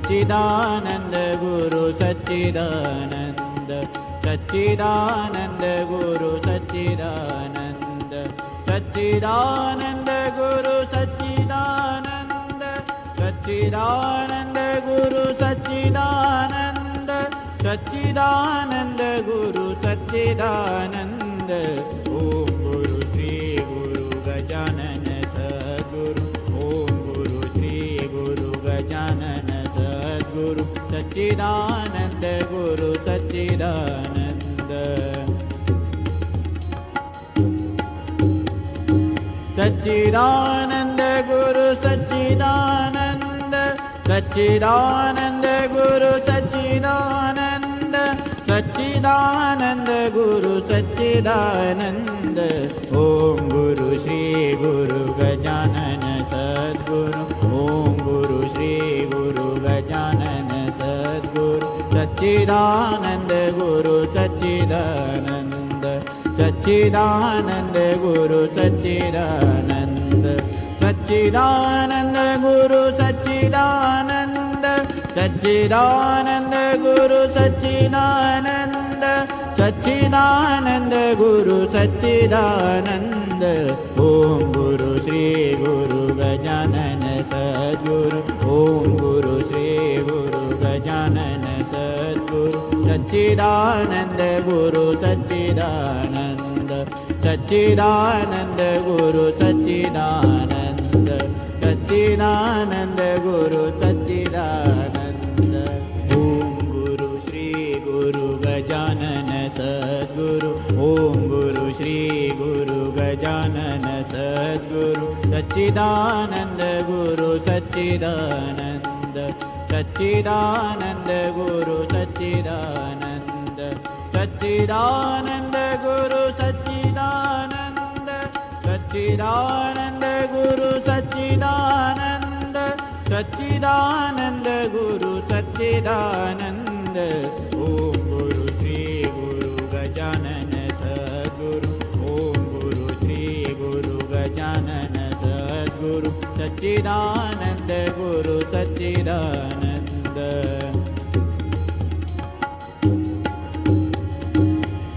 सच्चिदानंद गुरु सच्चिदानंद सच्चिदानंद गुरु सच्चिदानंद सच्चिदानंद गुरु सच्चिदानंद सच्चिदानंद गुरु सच्चिदानंद सच्चिदानंद गुरु सच्चिदानंद ओम गुरु श्री गुरु गजानन सद्गुरु ओम गुरु श्री गुरु गजानन सद्गुरु सच्चिदानंद गुरु सच्चिदानंद सच्चिदानंद गुरु सच्चिदानंद सच्चिदानंद गुरु सच्चिदानंद सच्चिदानंद गुरु सच्चिदानंद ओम गुरु श्री गुरु गजानन सद्गुरु ओम गुरु श्री गुरु गजानन सद्गुरु सच्चिदानंद गुरु सच्चिदानंद सच्चिदानंद गुरु सच्चिदानंद सच्चिदानंद गुरु सच्चिदानंद सच्चिदानंद गुरु सच्चिदानंद सच्चिदानंद गुरु सच्चिदानंद ओम गुरु श्री गुरु गजानन सद्गुरु ओम गुरु श्री गुरु गजानन सद्गुरु सच्चिदानंद गुरु सच्चिदानंद सच्चिदानंद गुरु सच्चिदानंद सच्चिदानंद गुरु सच्चिदानंद ओम गुरु श्री गुरु गजानन सद्गुरु ओम गुरु श्री गुरु गजानन सद्गुरु सच्चिदानंद गुरु सच्चिदानंद सच्चिदानंद गुरु सच्चिदानंद सच्चिदानंद गुरु सच्चिदानंद सच्चिदानंद गुरु सच्चिदानंद सच्चिदानंद गुरु सच्चिदानंद ओम गुरु श्री गुरु गजानन सद्गुरु ओम गुरु श्री गुरु गजानन सद्गुरु सच्चिदानंद गुरु सच्चिदानंद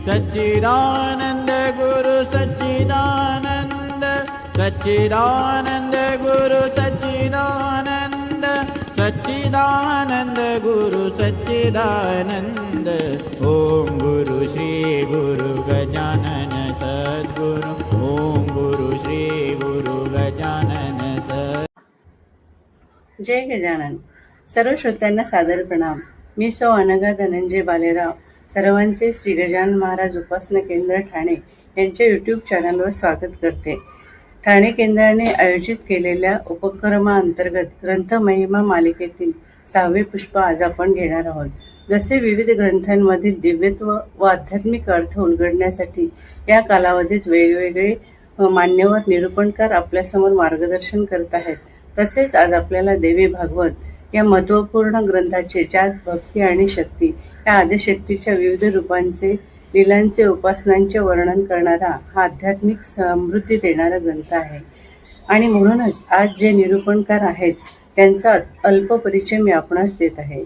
सच्चिदानंद गुरु सच्चिदानंद सच्चिदानंद गुरु सच्चिदानंद सच्चिदानंद गुरु सच्चिदानंद ओम गुरु श्री गुरु गजानन सद्गुरु ओम गुरु श्री गुरु गजानन सद्गुरु। जय गजानन। सर्व श्रोत्यांना सादर प्रणाम। मी सौ अनघा धनंजय बालेराव सर्वांचे श्री गजानन महाराज उपासना केंद्र ठाणे यांच्या यूट्यूब चॅनलवर स्वागत करते। ठाणे केंद्राने आयोजित केलेल्या उपक्रमाअंतर्गत ग्रंथ महिमा मालिकेतील 6वे पुष्प आज आपण घेणार आहोत। जसे विविध ग्रंथांमधील दिव्यत्व व आध्यात्मिक अर्थ उलगडण्यासाठी या कालावधीत वेगवेगळे मान्यवर निरूपणकार आपल्यासमोर मार्गदर्शन करत आहेत, तसेच आज आपल्याला देवी भागवत या महत्त्वपूर्ण ग्रंथाचे ज्यात भक्ती आणि शक्ती या आदिशक्तीच्या विविध रूपांचे लीलांचे उपासनांचे वर्णन करणारा हा आध्यात्मिक समृद्धी देणारा ग्रंथ आहे। आणि म्हणूनच आज जे निरूपणकार आहेत त्यांचा अल्प परिचय मी आपणास देत आहे।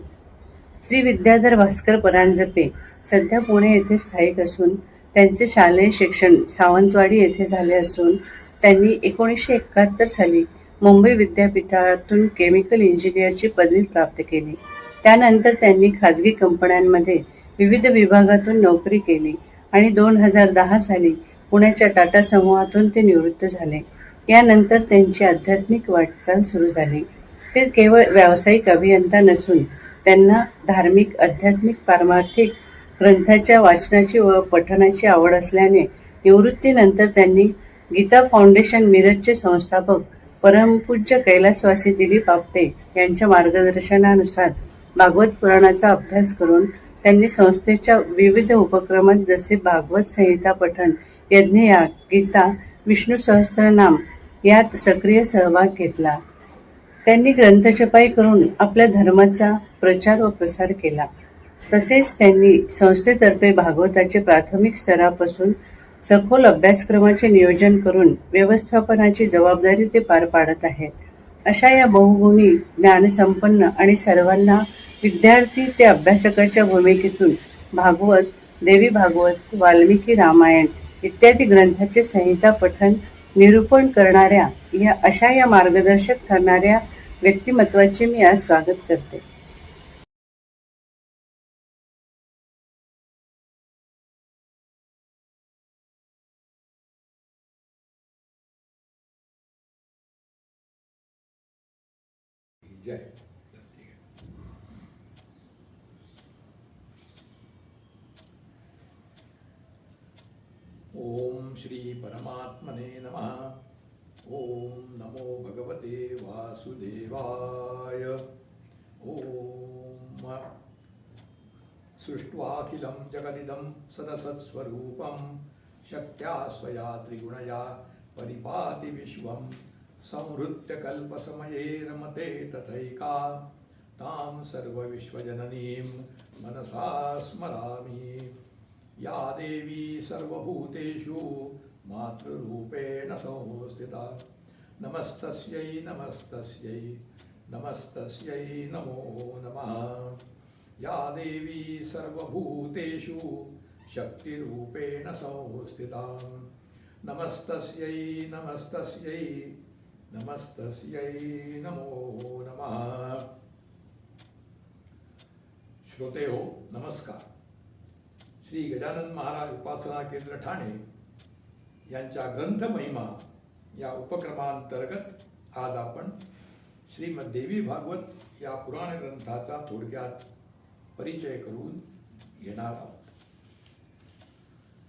श्री विद्याधर भास्कर परांजपे सध्या पुणे येथे स्थायिक असून त्यांचे शालेय शिक्षण सावंतवाडी येथे झाले असून त्यांनी 1971 साली मुंबई विद्यापीठातून केमिकल इंजिनिअरची पदवी प्राप्त केली। त्यानंतर त्यांनी खाजगी कंपन्यांमध्ये विविध विभागातून नोकरी केली आणि 2010 साली पुण्याच्या टाटा समूहातून ते निवृत्त झाले। यानंतर त्यांची आध्यात्मिक वाटचाल सुरू झाली। ते केवळ व्यावसायिक अभियंता नसून त्यांना धार्मिक, आध्यात्मिक, पारमार्थिक ग्रंथाच्या वाचनाची व पठणाची आवड असल्याने निवृत्तीनंतर त्यांनी गीता फाउंडेशन मिरजचे संस्थापक परमपूज्य कैलासवासी दिलीप आपटे यांच्या मार्गदर्शनानुसार भागवत पुराणाचा अभ्यास करून त्यांनी संस्थेच्या विविध उपक्रमात जसे भागवत संहिता पठण, यज्ञयाग, गीता, विष्णू सहस्त्रनाम यात सक्रिय सहभाग घेतला। त्यांनी ग्रंथछपाई करून आपल्या धर्माचा प्रचार व प्रसार केला। तसेच त्यांनी संस्थेतर्फे भागवताचे प्राथमिक स्तरापासून सखोल अभ्यासक्रमाचे नियोजन करून व्यवस्थापनाची जबाबदारी ते पार पाडत आहेत। अशा या बहुगुणी ज्ञानसंपन्न आणि सर्वांना विद्यार्थी ते अभ्यासकाच्या भूमिकेतून भागवत, देवी भागवत, वाल्मिकी रामायण इत्यादी ग्रंथाचे संहिता पठण, निरूपण करणाऱ्या अशा या मार्गदर्शक ठरणाऱ्या व्यक्तिमत्वाचे मी आज स्वागत करते. जय. ओम श्री परमात्मने नमः. ओम नमो भगवते वासुदेवाय. ओम सृष्ट्वाखिलं जगदिदं सदसत्स्वरूपं शक्त्या स्वया त्रिगुणया परिपाति विश्वं संहृत्य कल्पसमये रमते तथैका तां सर्वविश्वजननीं मनसा स्मरामि. या देवी सर्वभूतेषु मातृरूपेण संस्थिता. नमस्तस्यै नमस्तस्यै नमस्तस्यै नमो नमः. या देवी सर्वभूतेषु शक्तिरूपेण संस्थिता. नमस्तस्यै नमस्तस्यै नमस्तस्यै नमो नमः. श्रोते हो, नमस्कार. श्री गजानन महाराज उपासना केंद्र ठाणे यांच्या ग्रंथ महिमा या उपक्रमांतर्गत आज आपण श्रीमद देवी भागवत या पुराण ग्रंथाचा थोडक्यात परिचय करून घेणार आहोत.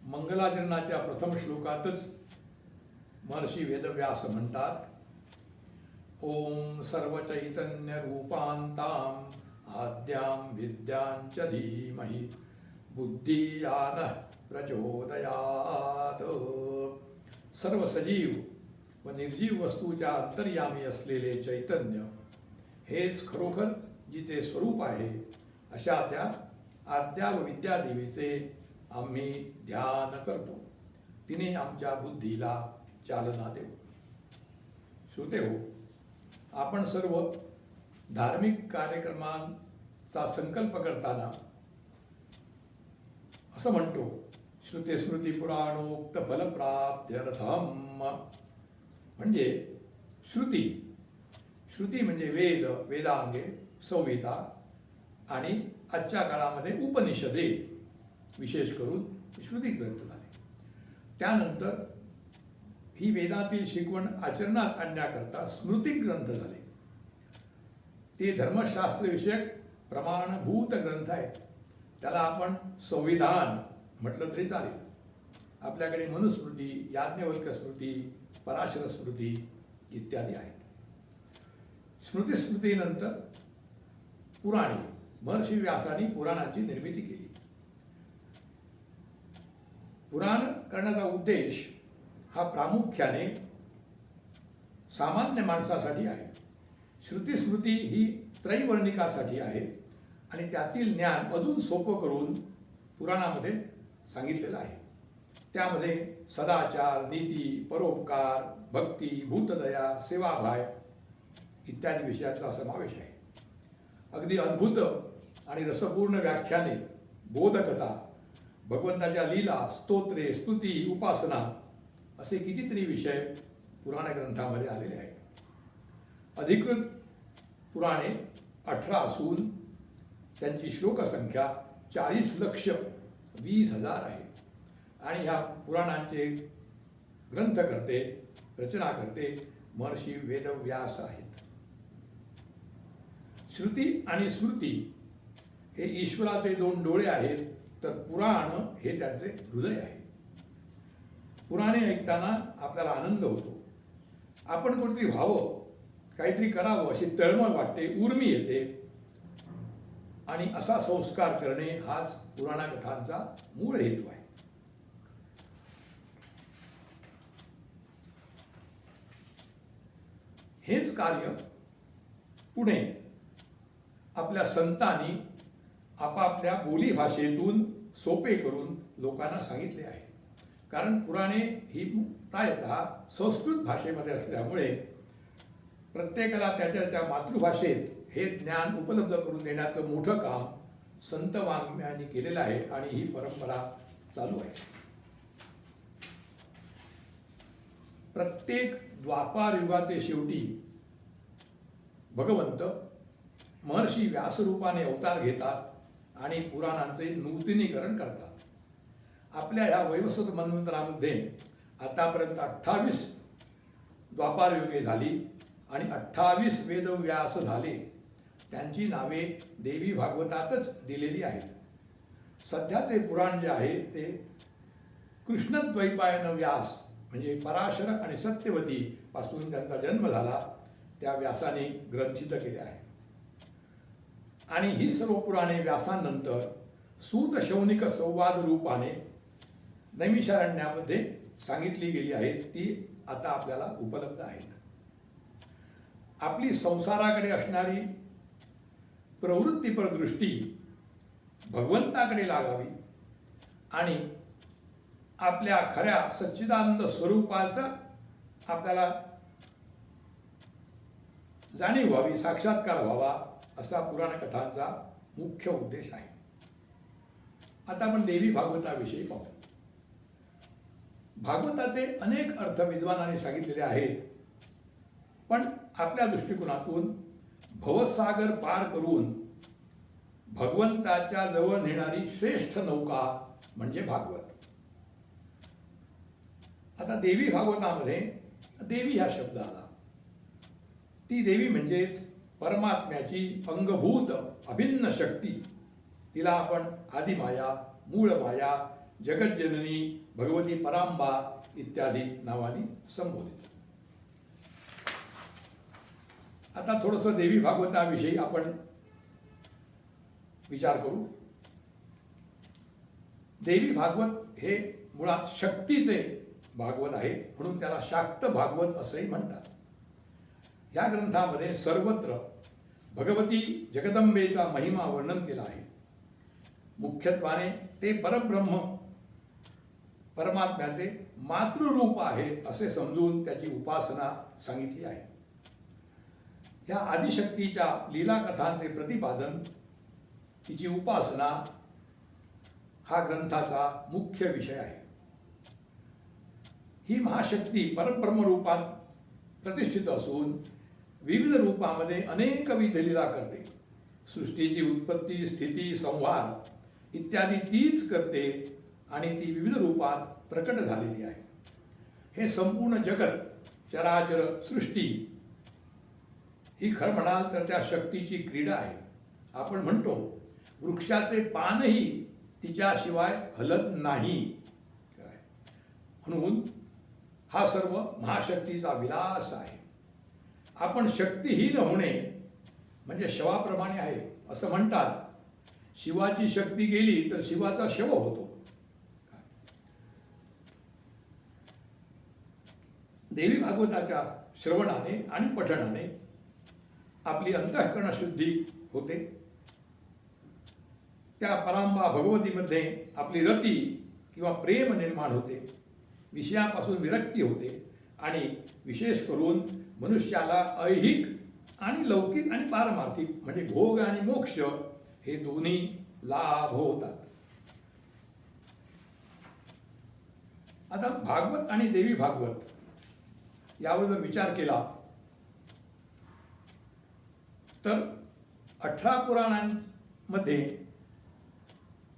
मंगलाचरणाच्या प्रथम श्लोकातच महर्षी वेदव्यास म्हणतात, ओम सर्व चैतन्य रूपांताम आद्यां विद्यांच धीमहि बुद्धियान प्रचोदयात. सर्व सजीव व निर्जीव वस्तूच्या अंतर्यामी असलेले चैतन्य हेच खरोखर जिचे स्वरूप आहे, अशा त्या आद्या व विद्यादेवीचे आम्ही ध्यान करतो. तिने आमच्या बुद्धीला चालना देऊ. श्रोते हो, आपण सर्व धार्मिक कार्यक्रमांचा संकल्प करताना असं म्हणतो, श्रुती स्मृती पुराणोक्त फलप्राप्त्यर्थम. म्हणजे श्रुती म्हणजे वेद, वेदांगे, संहिता आणि आजच्या काळामध्ये उपनिषदे विशेष करून श्रुती ग्रंथ झाले. त्यानंतर ही वेदातील शिकवण आचरणात आणण्याकरता स्मृती ग्रंथ झाले. ते धर्मशास्त्रविषयक प्रमाणभूत ग्रंथ आहेत. त्याला आपण संविधान म्हटलं तरी चालेल. आपल्याकडे मनुस्मृती, याज्ञवल्क स्मृती, पराशर स्मृती इत्यादी आहेत. स्मृतीनंतर पुराणे, महर्षी व्यासांनी पुराणांची निर्मिती केली. पुराण करण्याचा उद्देश हा प्रामुख्याने सामान्य माणसासाठी आहे. श्रुती स्मृती ही त्रैवर्णिकासाठी आहे आणि त्यातील ज्ञान अजून सोपं करून पुराणामध्ये सांगितलेलं आहे. त्यामध्ये सदाचार, नीती, परोपकार, भक्ती, भूतदया, सेवाभाय इत्यादी विषयाचा समावेश आहे. अगदी अद्भुत आणि रसपूर्ण व्याख्याने, बोधकथा, भगवंताच्या लीला, स्तोत्रे, स्तुती, उपासना असे कितीतरी विषय पुराण ग्रंथामध्ये आलेले आहेत. अधिकृत पुराणे 18 असून त्यांची श्लोकसंख्या 40,20,000 आहे. आणि ह्या पुराणांचे ग्रंथकर्ते, रचनाकर्ते महर्षी वेदव्यास आहेत. श्रुती आणि स्मृती हे ईश्वराचे 2 डोळे आहेत, तर पुराण हे त्यांचे हृदय आहे. पुराणे ऐकताना आपल्याला आनंद होतो. आपण कोणतरी व्हावं, काहीतरी करावं अशी तळमळ वाटते, उर्मी येते. आणि असा संस्कार करणे हाच पुराणकथांचा मूळ हेतू आहे. हेच कार्य पुढे आपल्या संतांनी आपापल्या बोलीभाषेतून सोपे करून लोकांना सांगितले आहे. कारण पुराणे ही प्रायतः संस्कृत भाषेमध्ये असल्यामुळे प्रत्येकाला त्याच्या त्या मातृभाषेत हे ज्ञान उपलब्ध करून देण्याचं मोठं काम संत वाङ्मयांनी केलेलं आहे आणि ही परंपरा चालू आहे. प्रत्येक द्वापार युगाचे शेवटी भगवंत महर्षी व्यासरूपाने अवतार घेतात आणि पुराणांचे नूतनीकरण करतात. आपल्या ह्या वैवस्वत मन्वंतरामध्ये आतापर्यंत 28 द्वापार युगे झाली आणि 28 वेदव्यास झाले. त्यांची नावे देवी भागवतातच दिलेली आहेत. सध्याचे पुराण जे आहे ते कृष्णद्वैपायन व्यास म्हणजे पराशर आणि सत्यवती पासून त्यांचा जन्म झाला त्या व्यासाने ग्रंथित केले आहे. आणि ही सर्व पुराणे व्यासानंतर सूत शौनिक संवाद रूपाने नैमिषारण्यामध्ये सांगितली गेली आहेत. ती आता आपल्याला उपलब्ध आहेत. आपली संसाराकडे असणारी प्रवृत्तीपर दृष्टी भगवंताकडे लागावी आणि आपल्या खऱ्या सच्चिदानंद स्वरूपाचा आपल्याला जाणीव व्हावी, साक्षात्कार व्हावा असा पुराण कथांचा मुख्य उद्देश आहे. आता आपण देवी भागवताविषयी पाहू. भागवताचे अनेक अर्थ विद्वानांनी सांगितलेले आहेत, पण आपल्या दृष्टिकोनातून भवसागर पार करून भगवंताच्या जवळ नेणारी श्रेष्ठ नौका म्हणजे भागवत. आता देवी भागवतामध्ये देवी हा शब्द आला. ती देवी म्हणजेच परमात्म्याची अंगभूत अभिन्न शक्ती. तिला आपण आदिमाया, मूळ माया, जगज्जननी, भगवती परांबा इत्यादी नावाने संबोधित. आता थोडंसं देवी भागवताविषयी आपण विचार करू. देवी भागवत हे मुळात शक्तीचे भागवत आहे, म्हणून त्याला शाक्त भागवत असंही म्हणतात. या ग्रंथामध्ये सर्वत्र भगवती जगदंबेचा महिमा वर्णन केला आहे. मुख्यत्वाने ते परब्रह्म परमात्म्याचे मातृरूप आहे असे समजून त्याची उपासना सांगितली आहे. या आदिशक्तीच्या लीला कथांचे प्रतिपादन, तिची उपासना हा ग्रंथाचा मुख्य विषय आहे. ही महाशक्ती परब्रह्म रूपात प्रतिष्ठित असून विविध रूपामध्ये अनेकविध लीला करते. सृष्टीची उत्पत्ती, स्थिती, संहार इत्यादी तीच करते आणि ती विविध रूपात प्रकट झालेली आहे. हे संपूर्ण जगत, चराचर सृष्टी ही खरं म्हणाल तर त्या शक्तीची क्रीडा आहे. आपण म्हणतो वृक्षाचे पानही तिच्याशिवाय हलत नाही. म्हणून हा सर्व महाशक्तीचा विलास आहे. आपण शक्तिहीन होणे म्हणजे शवाप्रमाणे आहे असं म्हणतात. शिवाची शक्ती गेली तर शिवाचा शव होतो. देवी भागवताच्या श्रवणाने आणि पठणाने आपली अंतःकरण शुद्धी होते. त्या परांबा भगवतीमध्ये आपली रती किंवा प्रेम निर्माण होते. विषयापासून विरक्ती होते आणि विशेष करून मनुष्याला ऐहिक आणि लौकिक आणि पारमार्थिक म्हणजे भोग आणि मोक्ष हे दोन्ही लाभ होतात. आता भागवत आणि देवी भागवत यावर जर विचार केला तर 18 पुराणांमध्ये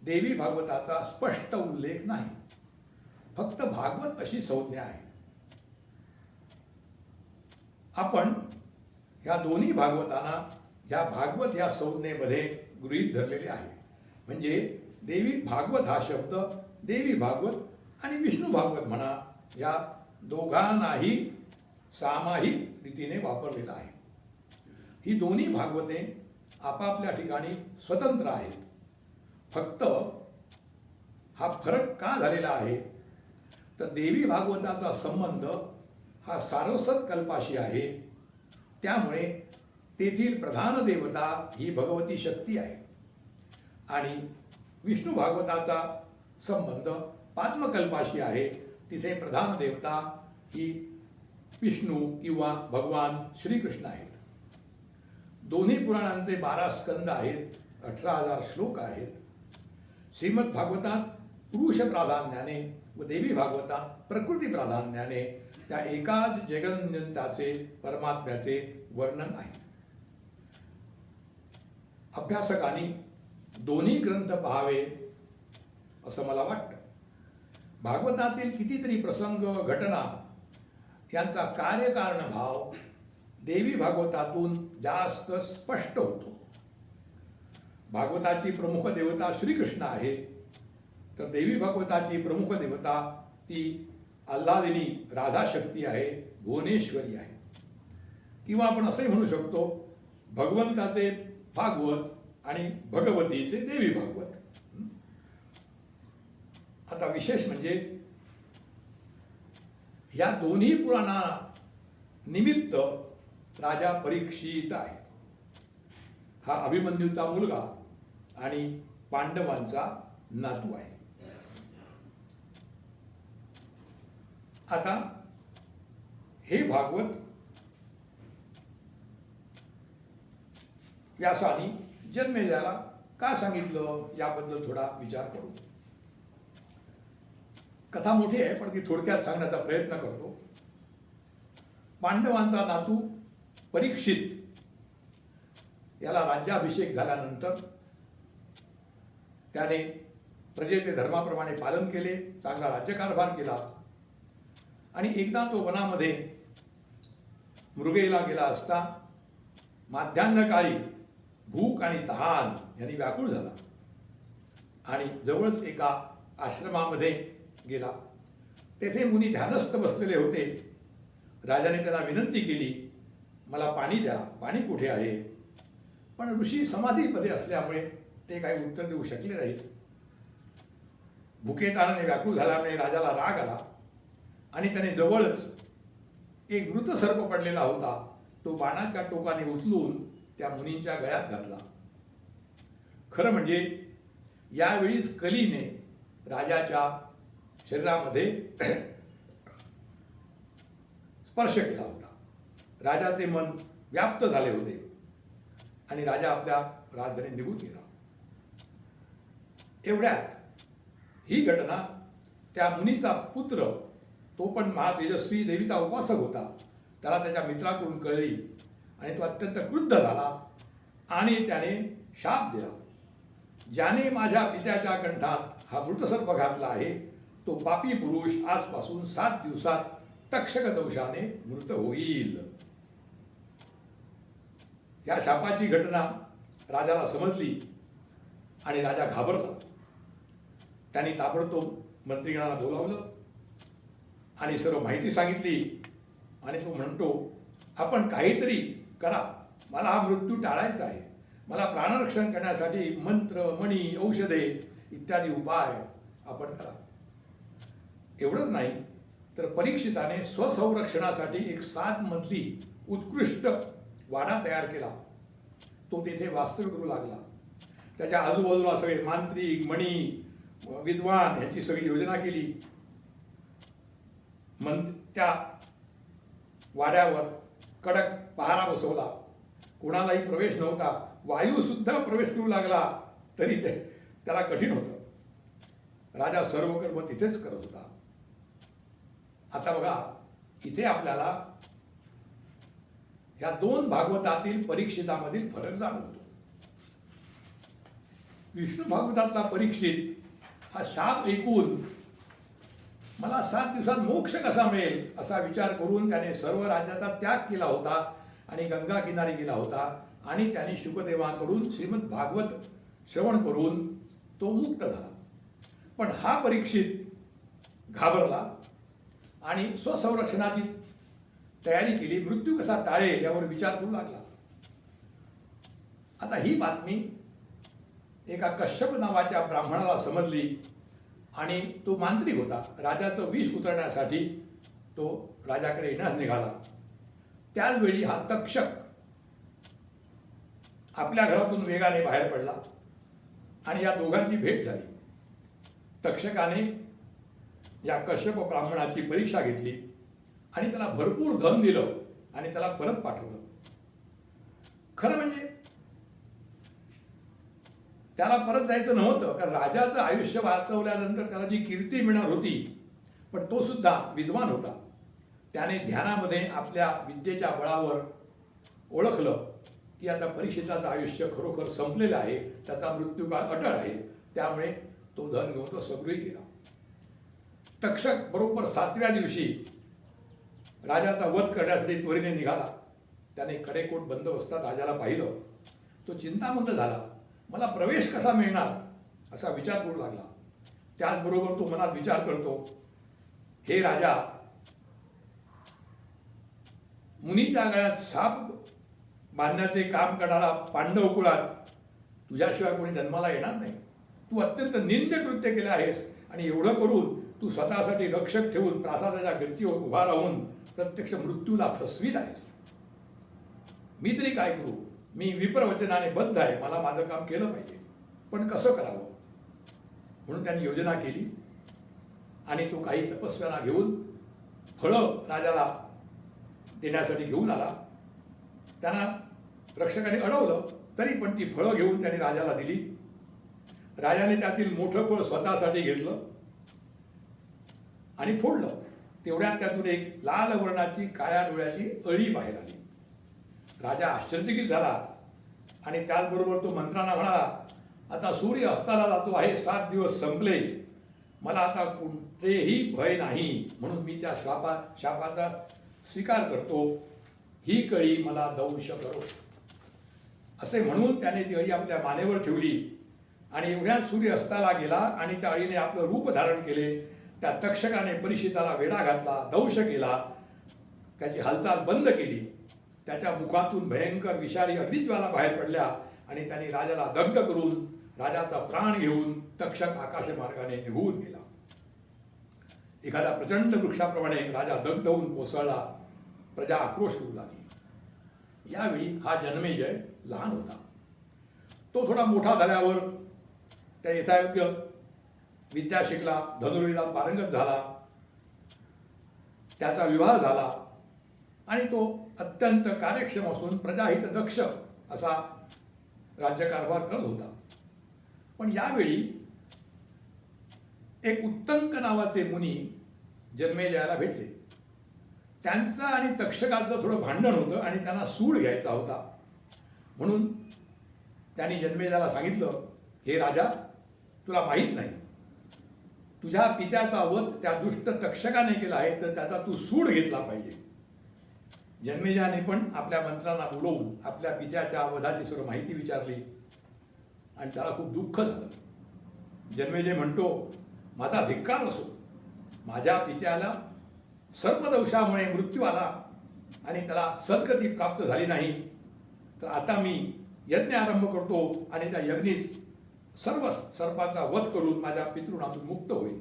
देवी भागवताचा स्पष्ट उल्लेख नाही. फक्त भागवत अशी संज्ञा आहे. आपण ह्या दोन्ही भागवतांना ह्या भागवत या संज्ञेमध्ये गृहीत धरलेले आहे. म्हणजे देवी भागवत हा शब्द देवी भागवत आणि विष्णू भागवत म्हणा या दोघांनाही सामायिक रीतीने वापरलेला आहे. ही दोन्ही भागवते आपापल्या ठिकाणी स्वतंत्र आहेत. फक्त हा फरक का झालेला आहे तर देवी भागवताचा संबंध हा सारस्वत कल्पाशी आहे. त्यामुळे तेथील प्रधान देवता ही भगवती शक्ती आहे आणि विष्णू भागवताचा संबंध पाद्मकल्पाशी आहे. तिथे प्रधान देवता ही विष्णू किंवा भगवान श्रीकृष्ण आहेत. दोन्ही पुराणांचे 12 स्कंद आहेत, 18,000 श्लोक आहेत. श्रीमद भागवतात पुरुष प्राधान्याने व देवी भागवतात प्रकृती प्राधान्याने त्या एकाच जगन्यंताचे परमात्म्याचे वर्णन आहे. अभ्यासकांनी दोन्ही ग्रंथ पहावे असं मला वाटतं. भागवतातील कितीतरी प्रसंग घटना यांचा कार्यकारण भाव देवी भागवतातून जास्त स्पष्ट होतो. भागवताची प्रमुख देवता श्रीकृष्ण आहे, तर देवी भागवताची प्रमुख देवता ती आल्हादिनी राधाशक्ती आहे, भुवनेश्वरी आहे. किंवा आपण असंही म्हणू शकतो, भगवंताचे भागवत आणि भगवतीचे देवी भागवत. आता विशेष म्हणजे या दोन्ही पुराणा निमित्त राजा परीक्षित आहे. हा अभिमन्यूचा मुलगा आणि पांडवांचा नातू आहे. आता हे भागवत व्यासानी जन्मेजयाला का सांगितलं याबद्दल थोडा विचार करू. कथा मोठी आहे पण ती थोडक्यात सांगण्याचा प्रयत्न करतो. पांडवांचा नातू परीक्षित याला राज्याभिषेक झाल्यानंतर त्याने प्रजेचे धर्माप्रमाणे पालन केले, चांगला राज्यकारभार केला आणि एकदा तो वनामध्ये मृगेला गेला असता माध्यान्हकाळी भूक आणि तहान यांनी व्याकुळ झाला आणि जवळच एका आश्रमामध्ये गेला. तेथे मुनी ध्यानस्थ बसलेले होते. राजाने त्यांना विनंती केली, मला पाणी द्या, पाणी कुठे आहे? पण ऋषी समाधीमध्ये असल्यामुळे ते काही उत्तर देऊ शकले नाहीत. भुकेतानाने व्याकुळ झाल्यामुळे राजाला राग आला आणि त्याने जवळच एक मृत सर्प पडलेला होता, तो बाणाच्या टोकाने उचलून त्या मुनींच्या गळ्यात घातला. खरं म्हणजे यावेळीच कलीने राजाच्या शरीरामध्ये स्पर्श केला होता. राजाचे मन व्याप्त झाले होते आणि राजा आपल्या राजधानी निघून गेला. एवढ्यात ही घटना त्या मुनीचा पुत्र, तो पण महातेजस्वी देवीचा उपासक होता, त्याला त्याच्या मित्राकडून कळली आणि तो अत्यंत क्रुद्ध झाला आणि त्याने शाप दिला, ज्याने माझ्या पित्याच्या कंठात हा मृतसर्प घातला आहे तो पापी पुरुष आजपासून 7 दिवसात तक्षक दोषाने मृत होईल. या शापाची घटना राजाला समजली आणि राजा घाबरला. त्यांनी ताबडतोब मंत्रिगणाला बोलावलं आणि सर्व माहिती सांगितली आणि तो म्हणतो, आपण काहीतरी करा, मला हा मृत्यू टाळायचा आहे. मला प्राणरक्षण करण्यासाठी मंत्र, मणी, औषधे इत्यादी उपाय आपण करा. एवढंच नाही तर परीक्षिताने स्वसंरक्षणासाठी एक 7 मजली उत्कृष्ट वाडा तयार केला. तो तेथे वास्तव्य करू लागला. त्याच्या आजूबाजूला सगळे मांत्रिक, मणी, विद्वान ह्याची सगळी योजना केली. त्या वाड्यावर कडक पहारा बसवला. कोणालाही प्रवेश नव्हता. वायू सुद्धा प्रवेश करू लागला तरी त्याला कठीण होतं. राजा सर्व कर्म तिथेच करत होता. आता बघा, इथे आपल्याला ह्या 2 भागवतातील परीक्षितामधील फरक जाणवतो. विष्णू भागवतातला परीक्षित हा शाप ऐकून मला 7 दिवसात मोक्ष कसा मिळेल असा विचार करून त्याने सर्व राज्याचा त्याग केला होता आणि गंगा किनारी गेला होता आणि त्याने शुकदेवाकडून श्रीमद भागवत श्रवण करून तो मुक्त झाला. पण हा परीक्षित घाबरला आणि स्वसंरक्षणाची तयारी केली. मृत्यू कसा टाळेल यावर विचार करू लागला. आता ही बातमी एका कश्यप नावाच्या ब्राह्मणाला समजली आणि तो मांत्रिक होता. राजाचं विष उतरण्यासाठी तो राजाकडे येण्यास निघाला. त्यावेळी हा तक्षक आपल्या घरातून वेगाने बाहेर पडला आणि या दोघांची भेट झाली. तक्षकाने या कश्यप ब्राह्मणाची परीक्षा घेतली आणि त्याला भरपूर धन दिलं आणि त्याला परत पाठवलं. खरं म्हणजे त्याला परत जायचं नव्हतं, कारण राजाचं आयुष्य वाचवल्यानंतर त्याला जी कीर्ती मिळणार होती, पण तो सुद्धा विद्वान होता. त्याने ध्यानामध्ये आपल्या विद्येच्या बळावर ओळखलं की आता परीक्षिताचं आयुष्य खरोखर संपलेलं आहे, त्याचा मृत्यूकाळ अटळ आहे. त्यामुळे तो धन घेऊन तो सगळी गेला. तक्षक बरोबर 7व्या दिवशी राजाचा वध करण्यासाठी त्वरेने निघाला. त्याने कडेकोट बंदोबस्तात राजाला पाहिलं. तो चिंतामग्न झाला. मला प्रवेश कसा मिळणार असा विचार करू लागला. त्याचबरोबर तो मनात विचार करतो, हे राजा, मुनीच्या गळ्यात साप बांधण्याचे काम करणारा पांडव कुळात तुझ्याशिवाय कोणी जन्माला येणार नाही. तू अत्यंत निंद्य कृत्य केले आहेस आणि एवढं करून तू स्वतःसाठी रक्षक ठेवून प्रासादाच्या गच्चीवर उभा राहून प्रत्यक्ष मृत्यूला फसवीत आहेस. मी तरी काय करू? मी विप्रवचनाने बद्ध आहे, मला माझं काम केलं पाहिजे, पण कसं करावं? म्हणून त्यांनी योजना केली आणि तो काही तपस्व्यांना घेऊन फळं राजाला देण्यासाठी घेऊन आला. त्यांना रक्षकाने अडवलं, तरी पण ती फळं घेऊन त्यांनी राजाला दिली. राजाने त्यातील मोठं फळ स्वतःसाठी घेतलं आणि फोडलं. तेवढ्यात त्यातून एक लाल वर्णाची काळ्या डोळ्याची अळी बाहेर आली. राजा आश्चर्यचकित झाला आणि त्याचबरोबर तो मंत्र्यांना म्हणाला, आता सूर्य अस्ताला जातो आहे, 7 दिवस संपले, मला आता कोणतेही भय नाही, म्हणून मी त्या शापाचा स्वीकार करतो. ही कळी मला दंश करो. असे म्हणून त्याने ती अळी आपल्या मानेवर ठेवली आणि एवढ्यात सूर्य अस्ताला गेला आणि त्या अळीने आपलं रूप धारण केले. त्या तक्षकाने परीक्षिताला वेढा घातला, दंश केला, त्याची हालचाल बंद केली. त्याच्या मुखातून भयंकर विषारी अग्निज्वाला बाहेर पडल्या आणि त्यांनी राजाला दग्ध करून राजाचा प्राण घेऊन तक्षक आकाशमार्गाने निघून गेला. एखाद्या प्रचंड वृक्षाप्रमाणे राजा दग्ध होऊन कोसळला. प्रजा आक्रोश करू लागली. यावेळी हा जन्मेजय लहान होता. तो थोडा मोठा झाल्यावर त्या यथायोग्य विद्या शिकला, धनुर्वेदात पारंगत झाला, त्याचा विवाह झाला आणि तो अत्यंत कार्यक्षम असून प्रजाहित दक्ष असा राज्यकारभार करत होता. पण यावेळी एक उत्तंक नावाचे मुनी जन्मेजयाला भेटले. त्यांचं आणि तक्षकाचं थोडं भांडण होतं आणि त्यांना सूड घ्यायचा होता. म्हणून त्यांनी जन्मेजयाला सांगितलं, हे राजा, तुला माहीत नाही, तुझ्या पित्याचा वध त्या दुष्ट तक्षकाने केला आहे, तर त्याचा तू सूड घेतला पाहिजे. जन्मेजयाने पण आपल्या मंत्र्यांना बोलवून आपल्या पित्याच्या वधाची सर्व माहिती विचारली आणि त्याला खूप दुःख झालं. जन्मेजय म्हणतो, माझा धिक्कार असो, माझ्या पित्याला सर्पदंशामुळे मृत्यू आला आणि त्याला सद्गती प्राप्त झाली नाही, तर आता मी यज्ञ आरंभ करतो आणि त्या यज्ञीस सर्व सर्पाचा वध करून माझ्या पितृणातून मुक्त होईल.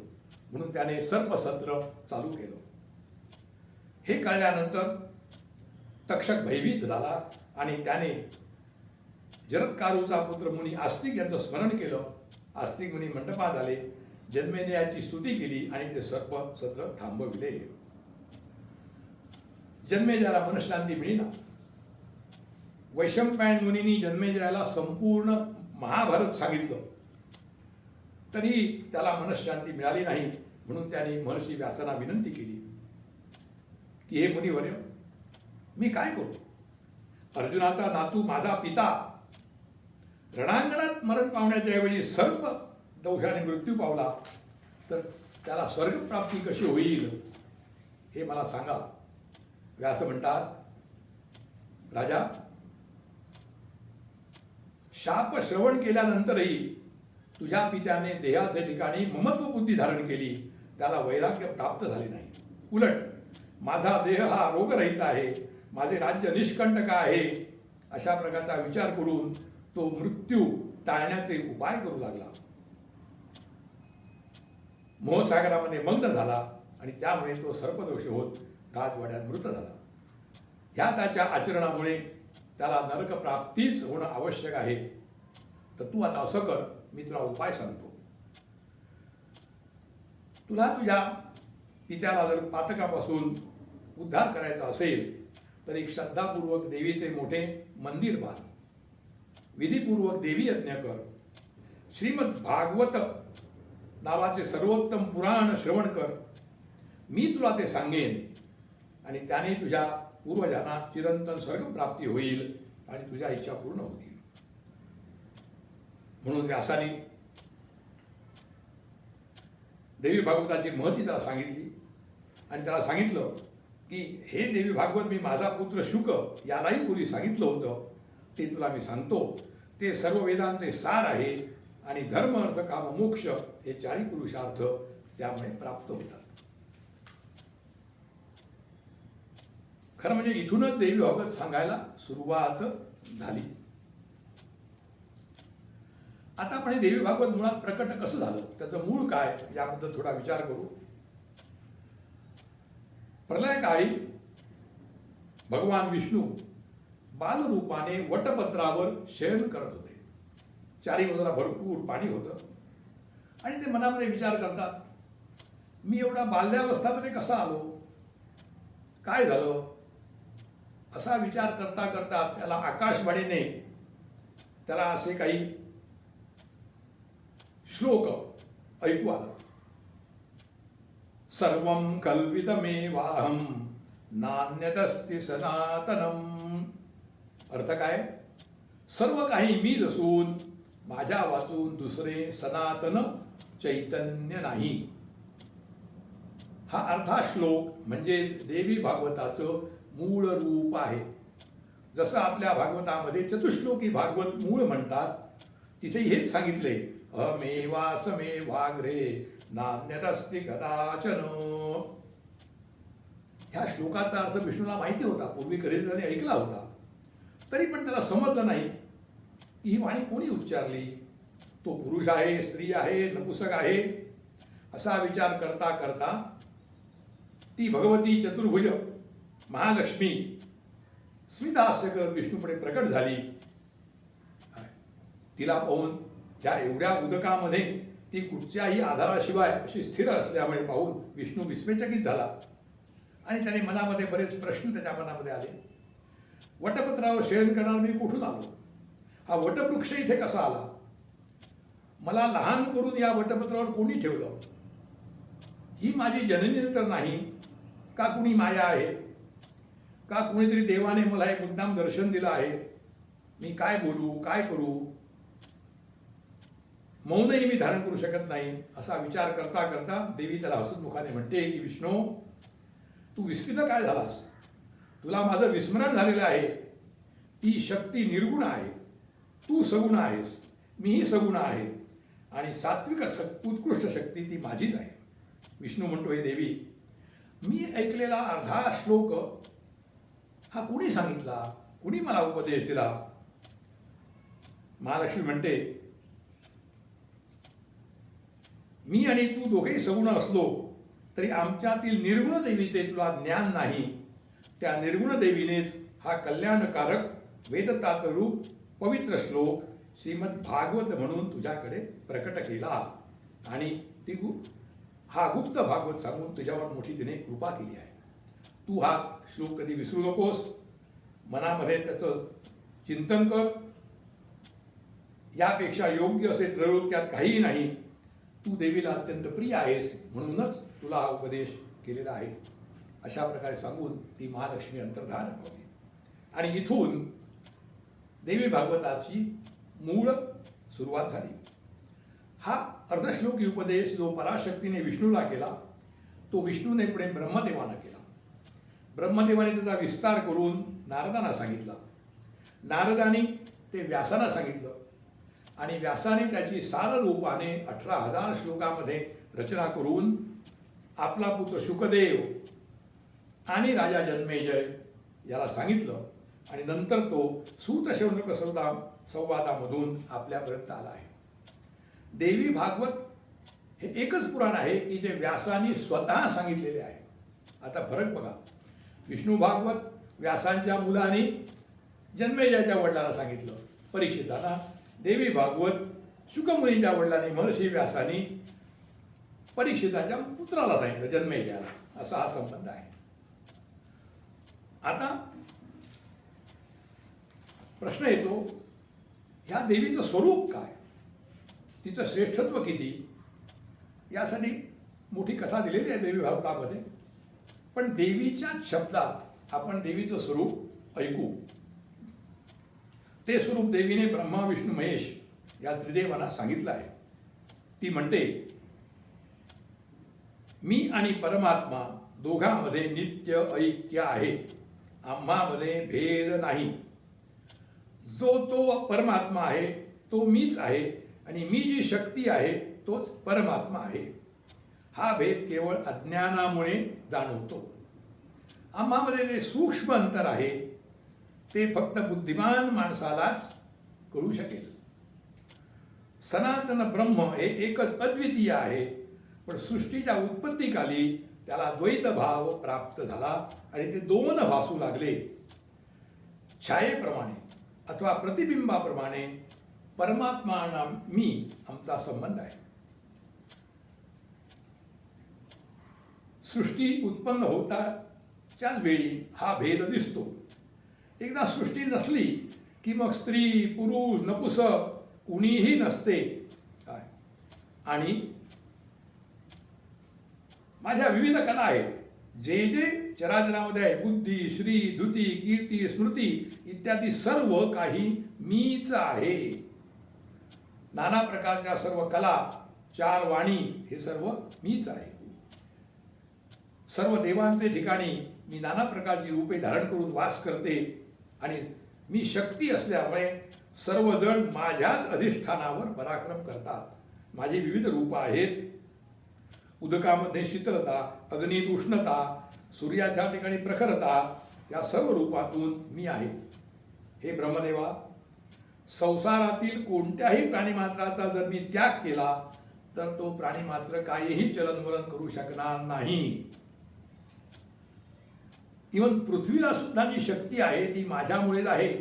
म्हणून त्याने सर्पसत्र चालू केलं. हे कळल्यानंतर तक्षक भयभीत झाला आणि त्याने जरत्कारूचा पुत्र मुनी आस्तिक यांचं स्मरण केलं. आस्तिक मुनी मंडपात आले, जन्मेजयाची स्तुती केली आणि ते सर्पसत्र थांबविले. जन्मेजयाला मनःशांती मिळेना. वैशंपायन मुनींनी जन्मेजयाला संपूर्ण महाभारत सांगितलं, तरी त्याला मनःशांती मिळाली नाही. म्हणून त्याने महर्षी व्यासांना विनंती केली की हे मुनिवर्य, मी काय करू? अर्जुनाचा नातू माझा पिता रणांगणात मरण पावण्याच्या ऐवजी सर्प दंशाने मृत्यू पावला, तर त्याला स्वर्गप्राप्ती कशी होईल हे मला सांगा. व्यास म्हणतात, राजा, शाप श्रवण केल्यानंतरही तुझ्या पित्याने देहाचे ठिकाणी ममत्व बुद्धी धारण केली, त्याला वैराग्य प्राप्त झाले नाही. उलट माझा देह हा रोगरहित आहे, माझे राज्य निष्कंटक आहे, अशा प्रकारचा विचार करून तो मृत्यू टाळण्याचे उपाय करू लागला. मोहसागरामध्ये मग्न झाला आणि त्यामुळे तो सर्पदोषी होत राजवाड्यात मृत झाला. ह्या त्याच्या आचरणामुळे त्याला नरकप्राप्तीच होणं आवश्यक आहे. तर तू आता असं कर, मी तुला उपाय सांगतो. तुला तुझ्या पित्याला जर पातकापासून उद्धार करायचा असेल तर एक श्रद्धापूर्वक देवीचे मोठे मंदिर बांध, विधीपूर्वक देवी यज्ञ कर, श्रीमद भागवत नावाचे सर्वोत्तम पुराण श्रवण कर. मी तुला ते सांगेन आणि त्याने तुझ्या पूर्वजांना चिरंतन स्वर्गप्राप्ती होईल आणि तुझ्या इच्छा पूर्ण होतील. म्हणून व्यासाने देवी भागवताची महती त्याला सांगितली आणि त्याला सांगितलं की हे देवी भागवत मी माझा पुत्र शुक यालाही पूर्वी सांगितलं होतं, ते तुला मी सांगतो. ते सर्व वेदांचे सार आहे आणि धर्म अर्थ काम मोक्ष हे चारी पुरुषार्थ त्यामुळे प्राप्त होतात. खरं म्हणजे इथूनच देवी भागवत सांगायला सुरुवात झाली. आता आपण हे देवी भागवत मुळात प्रकट कसं झालं, त्याचं मूळ काय याबद्दल थोडा विचार करू. प्रलय काळी भगवान विष्णू बालरूपाने वटपत्रावर शयन करत होते. चारी बाजूला भरपूर पाणी होतं आणि ते मनामध्ये विचार करतात, मी एवढा बाल्यावस्थामध्ये कसा आलो, काय झालं. असा विचार करता करता त्याला आकाशवाणीने त्याला असे काही श्लोक ऐकू आला. सर्वं कल्पितमेवाहं नान्यदस्ति सनातनम. अर्थ काय, सर्व काही मीच असून माझ्या वाचून दुसरे सनातन चैतन्य नाही. हा अर्धा श्लोक म्हणजेच देवी भागवताचं मूळ रूप आहे. जसं आपल्या भागवतामध्ये चतुश्लोकी भागवत मूळ म्हणतात, तिथे हेच सांगितले, अमेवासमेवाग्रे नान्यदस्ति कदाचन. ह्या श्लोकाचा अर्थ विष्णूला माहिती होता, पूर्वी कधीतरी त्याने ऐकला होता, तरी पण त्याला समजलं नाही की ही वाणी कोणी उच्चारली. तो पुरुष आहे, स्त्री आहे, नपुसक आहे, असा विचार करता करता ती भगवती चतुर्भुज महालक्ष्मी स्मितहास्य करत विष्णूपुढे प्रकट झाली. तिला पाहून ह्या एवढ्या उदकामध्ये ती कुठच्याही आधाराशिवाय अशी स्थिर असल्यामुळे पाहून विष्णू विस्मयचकित झाला आणि त्याने मनामध्ये बरेच प्रश्न त्याच्या मनामध्ये आले. वटपत्रावर शयन करणार मी कुठून आलो, हा वटवृक्ष इथे कसा आला, मला लहान करून या वटपत्रावर कोणी ठेवलं, ही माझी जननी तर नाही का, कुणी माया आहे का, कुणीतरी देवाने मला एक मुद्दाम दर्शन दिलं आहे, मी काय बोलू काय करू, मौनही मी धारण करू शकत नाही. असा विचार करता करता देवी त्याला हसतमुखाने म्हणते की विष्णू, तू विस्मित काय झालास, तुला माझं विस्मरण झालेलं आहे. ती शक्ती निर्गुण आहे, तू सगुण आहेस, मीही सगुण आहे आणि सात्विक उत्कृष्ट शक्ती ती माझीच आहे. विष्णू म्हणतो, हे देवी, मी ऐकलेला अर्धा श्लोक हा कुणी सांगितला, कुणी मला उपदेश दिला. महालक्ष्मी म्हणते, मी आणि तू दोघेही सगुण असलो तरी आमच्यातील निर्गुण देवीचे तुला ज्ञान नाही. त्या निर्गुण देवीनेच हा कल्याणकारक वेदतातरूप पवित्र श्लोक श्रीमद भागवत म्हणून तुझ्याकडे प्रकट केला आणि ती हा गुप्त भागवत सांगून तुझ्यावर मोठी तिने कृपा केली आहे. तू हा श्लोक कधी विसरू नकोस, मनामध्ये त्याचं चिंतन कर. यापेक्षा योग्य असे त्रैलोक्यात काहीही नाही. तू देवीला अत्यंत प्रिय आहेस म्हणूनच तुला हा उपदेश केलेला आहे. अशा प्रकारे सांगून ती महालक्ष्मी अंतर्धान पावली आणि इथून देवी भागवताची मूळ सुरुवात झाली. हा अर्धश्लोकी उपदेश जो पराशक्तीने विष्णूला केला तो विष्णूने पुढे ब्रह्मदेवानं केला. ब्रह्मदेवाने त्याचा विस्तार करून नारदांना सांगितला. नारदांनी ते व्यासांना सांगितलं आणि व्यासाने त्याची सार रूपाने 18,000 श्लोकामध्ये रचना करून आपला पुत्र शुकदेव आणि राजा जन्मेजय याला सांगितलं आणि नंतर तो सूतशौनक संवादामधून आपल्यापर्यंत आला आहे. देवी भागवत हे एकच पुराण आहे की जे व्यासांनी स्वतः सांगितलेले आहे. आता फरक बघा, विष्णू भागवत व्यासांच्या मुलाने जन्मेजयाच्या वडिलाला सांगितलं परीक्षिताला, देवी भागवत शुकमुनीच्या वडिलांनी महर्षी व्यासांनी परीक्षिताच्या पुत्राला सांगितलं जन्मेजयाला. असा हा संबंध आहे. आता प्रश्न येतो, ह्या देवीचं स्वरूप काय, तिचं श्रेष्ठत्व किती, यासाठी मोठी कथा दिलेली आहे देवी भागवतामध्ये. पण देवीच्या शब्दात आपण देवीचं स्वरूप ऐकू. ते स्वरूप देवीने ब्रह्मा विष्णू महेश या त्रिदेवांना सांगितलं आहे. ती म्हणते, मी आणि परमात्मा दोघांमध्ये नित्य ऐक्य आहे, आम्हामध्ये भेद नाही. जो तो परमात्मा आहे तो मीच आहे, आणि मी जी शक्ती आहे तोच परमात्मा आहे. हा भेद केवळ अज्ञानामुळे जाणवतो. आम्हामध्ये जे सूक्ष्म अंतर आहे ते फक्त बुद्धिमान माणसालाच कळू शकेल. सनातन ब्रह्म हे एकच अद्वितीय आहे, पण सृष्टीच्या उत्पत्तीकाली त्याला द्वैत भाव प्राप्त झाला आणि ते दोन भासू लागले. छायेप्रमाणे अथवा प्रतिबिंबाप्रमाणे परमात्मा आणि मी आमचा संबंध आहे. सृष्टी उत्पन्न होताच्याच वेळी हा भेद दिसतो. एकदा सृष्टी नसली की मग स्त्री पुरुष नपुसक कुणीही नसते काय. आणि माझ्या विविध कला आहेत, जे जे चराचरामध्ये आहे, बुद्धी श्री धुती कीर्ती स्मृती इत्यादी सर्व काही मीच आहे. नाना प्रकारच्या सर्व कला, चार वाणी हे सर्व मीच आहे. सर्व देवांचे ठिकाणी मी नाना प्रकारची रूपे धारण करून वास करते, आणि मी शक्ती असल्यामुळे सर्वजण माझ्याच अधिष्ठानावर पराक्रम करतात. माझी विविध रूप आहेत. उदकामध्ये शीतलता, अग्नीत उष्णता, सूर्याच्या ठिकाणी प्रखरता, या सर्व रूपातून मी आहे. हे ब्रह्मदेवा, संसारातील कोणत्याही प्राणीमात्राचा जर मी त्याग केला तर तो प्राणीमात्र काहीही चलनवलन करू शकणार नाही. इव्हन पृथ्वीला सुद्धा जी शक्ती आहे ती माझ्यामुळेच आहे.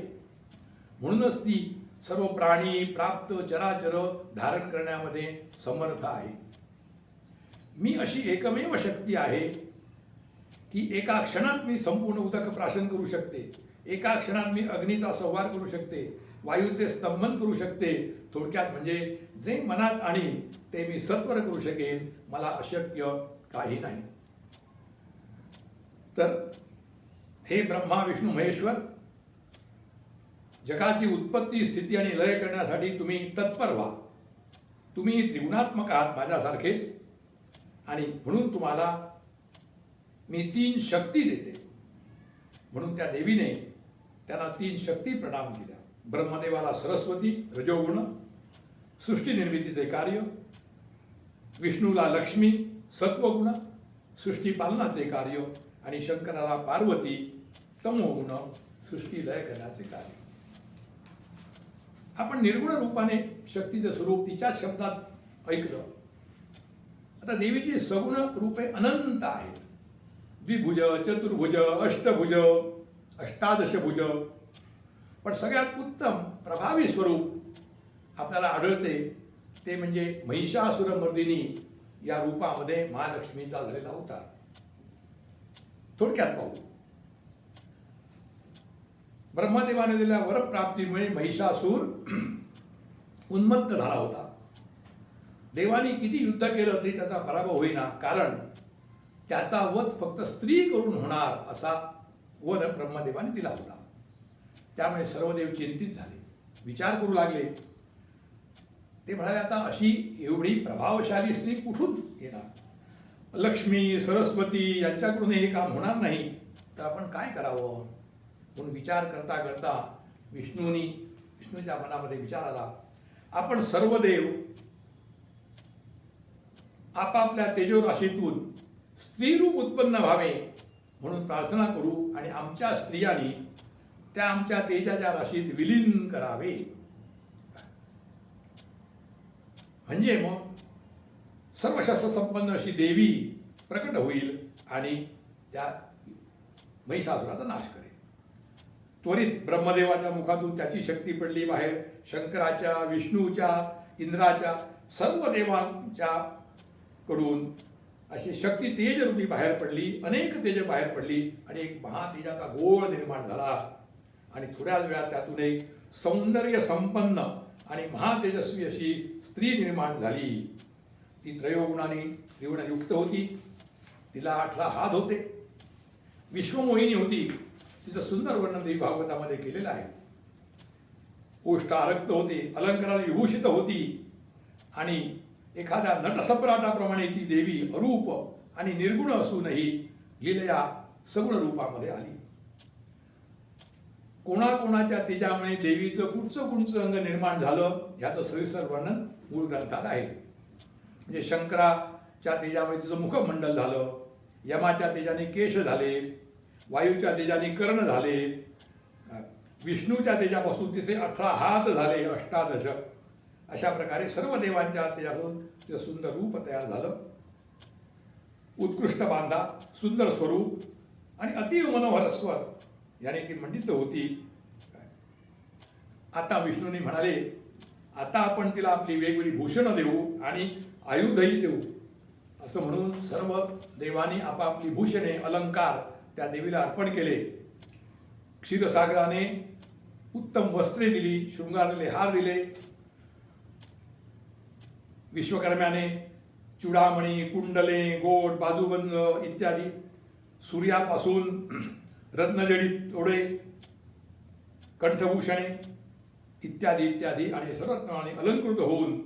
म्हणूनच ती सर्व प्राणी प्राप्त चराचर धारण करण्यामध्ये समर्थ आहे. मी अशी एकमेव शक्ती आहे की एका क्षणात मी संपूर्ण उदक प्राशन करू शकते, एका क्षणात मी अग्नीचा संहार करू शकते, वायूचे स्तंभन करू शकते. थोडक्यात म्हणजे जे मनात आणीन ते मी सत्वर करू शकेन. मला अशक्य काही नाही. तर हे ब्रह्मा विष्णू महेश्वर, जगाची उत्पत्ती स्थिती आणि लय करण्यासाठी तुम्ही तत्पर व्हा. तुम्ही त्रिगुणात्मक आहात माझ्यासारखेच, आणि म्हणून तुम्हाला मी 3 शक्ती देते. म्हणून त्या देवीने त्यांना 3 शक्ती प्रदान केल्या. ब्रह्मदेवाला सरस्वती रजोगुण सृष्टी निर्मितीचे कार्य, विष्णूला लक्ष्मी सत्वगुण सृष्टी पालनाचे कार्य, आणि शंकराला पार्वती तमोगुण सृष्टी लय करण्याचे कार्य. आपण निर्गुण रूपाने शक्तीचं स्वरूप तिच्याच शब्दात ऐकलं. आता देवीची सगुण रूपे अनंत आहेत. द्विभुज, चतुर्भुज, अष्टभुज, अष्टादशभुज. पण सगळ्यात उत्तम प्रभावी स्वरूप आपल्याला आढळते ते म्हणजे महिषासुरमर्दिनी या रूपामध्ये महालक्ष्मीचा झालेला अवतार. थोडक्यात पाहू. ब्रह्मदेवाने दिलेल्या वरप्राप्तीमुळे महिषासूर उन्मत्त झाला होता. देवानी किती युद्ध केलं तरी त्याचा पराभव होईना, कारण त्याचा वध फक्त स्त्री करून होणार असा वर ब्रह्मदेवाने दिला होता. त्यामुळे सर्व देव चिंतित झाले, विचार करू लागले. ते म्हणाले, आता अशी एवढी प्रभावशाली स्त्री कुठून येणार? लक्ष्मी सरस्वती यांच्याकडून हे काम होणार नाही, तर आपण काय करावं? म्हणून विचार करता करता विष्णूच्या मनामध्ये विचार आला, आपण सर्व देव आपापल्या तेजोराशीतून स्त्रीरूप उत्पन्न व्हावे म्हणून प्रार्थना करू, आणि आमच्या स्त्रियांनी त्या आमच्या तेजाच्या राशीत विलीन करावे. म्हणजे मग सर्व शस्त्र संपन्न अशी देवी प्रकट होईल आणि त्या महिषासुराचा नाश करेल. त्वरित ब्रह्मदेवाच्या मुखातून त्याची शक्ती पडली बाहेर. शंकराच्या, विष्णूच्या, इंद्राच्या, सर्व देवांच्या कडून अशी शक्ती तेज रूपी बाहेर पडली, अनेक तेज बाहेर पडली आणि एक महातेजाचा गोळ निर्माण झाला आणि थोड्याच वेळात त्यातून एक सौंदर्य संपन्न आणि महातेजस्वी अशी स्त्री निर्माण झाली. ती त्रयोगुणाने त्रिगुणयुक्त होती. तिला 18 हात होते. विश्वमोहिनी होती. तिचं सुंदर वर्णन देवी भागवतामध्ये केलेलं आहे. ओष्ठारक्त होते, अलंकाराने विभूषित होती आणि एखाद्या नटसम्राटाप्रमाणे ती देवी अरूप आणि निर्गुण असूनही लीलया सगुण रूपामध्ये आली. कोणाकोणाच्या तेजामुळे देवीचं कुठचं अंग निर्माण झालं याचं सविस्तर वर्णन मूळ ग्रंथात आहे. म्हणजे शंकराच्या तेजामुळे तिचं मुखमंडल झालं, यमाच्या तेजाने केश झाले, वायूच्या तेजाने कर्ण झाले, विष्णूच्या तेजापासून तिचे 18 हात झाले, 18. अशा प्रकारे सर्व देवांच्या तेजातून तिचं सुंदर रूप तयार झालं. उत्कृष्ट बांधा, सुंदर स्वरूप आणि अतिव मनोहर स्वर याने ती मंडित होती. आता विष्णूने म्हणाले, आता आपण तिला आपली वेगवेगळी भूषणं देऊ आणि आयुधही देऊ. असं म्हणून सर्व देवांनी आपापली भूषणे, अलंकार त्या देवीला अर्पण केले. क्षीरसागराने उत्तम वस्त्रे दिली, शृंगारलेले हार दिले. विश्वकर्म्याने चुडामणी, कुंडले, गोट, बाजूबंद इत्यादी, सूर्यापासून रत्नजडित ओढे, कंठभूषणे इत्यादी इत्यादी आणि सर्वत्वाने अलंकृत होऊन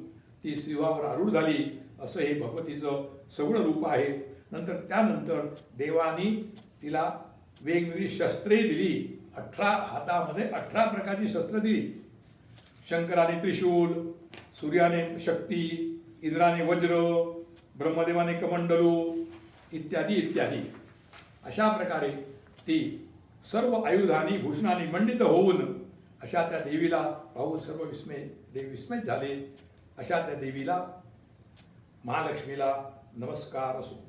ती श्रीवावर आरूढ झाली. असं हे भगवतीचं सगुण रूप आहे. त्यानंतर देवानी तिला वेगवेगळी शस्त्रे दिली. 18 हातामध्ये 18 प्रकारची शस्त्र दिली. शंकराने त्रिशूल, सूर्याने शक्ती, इंद्राने वज्र, ब्रह्मदेवाने कमंडलू इत्यादी इत्यादी. अशा प्रकारे ती सर्व आयुधानी भूषणाने मंडित होऊन अशा त्या देवीला पाहून सर्व देव विस्मित झाले. अशा त्या देवीला, महालक्ष्मीला नमस्कार असो.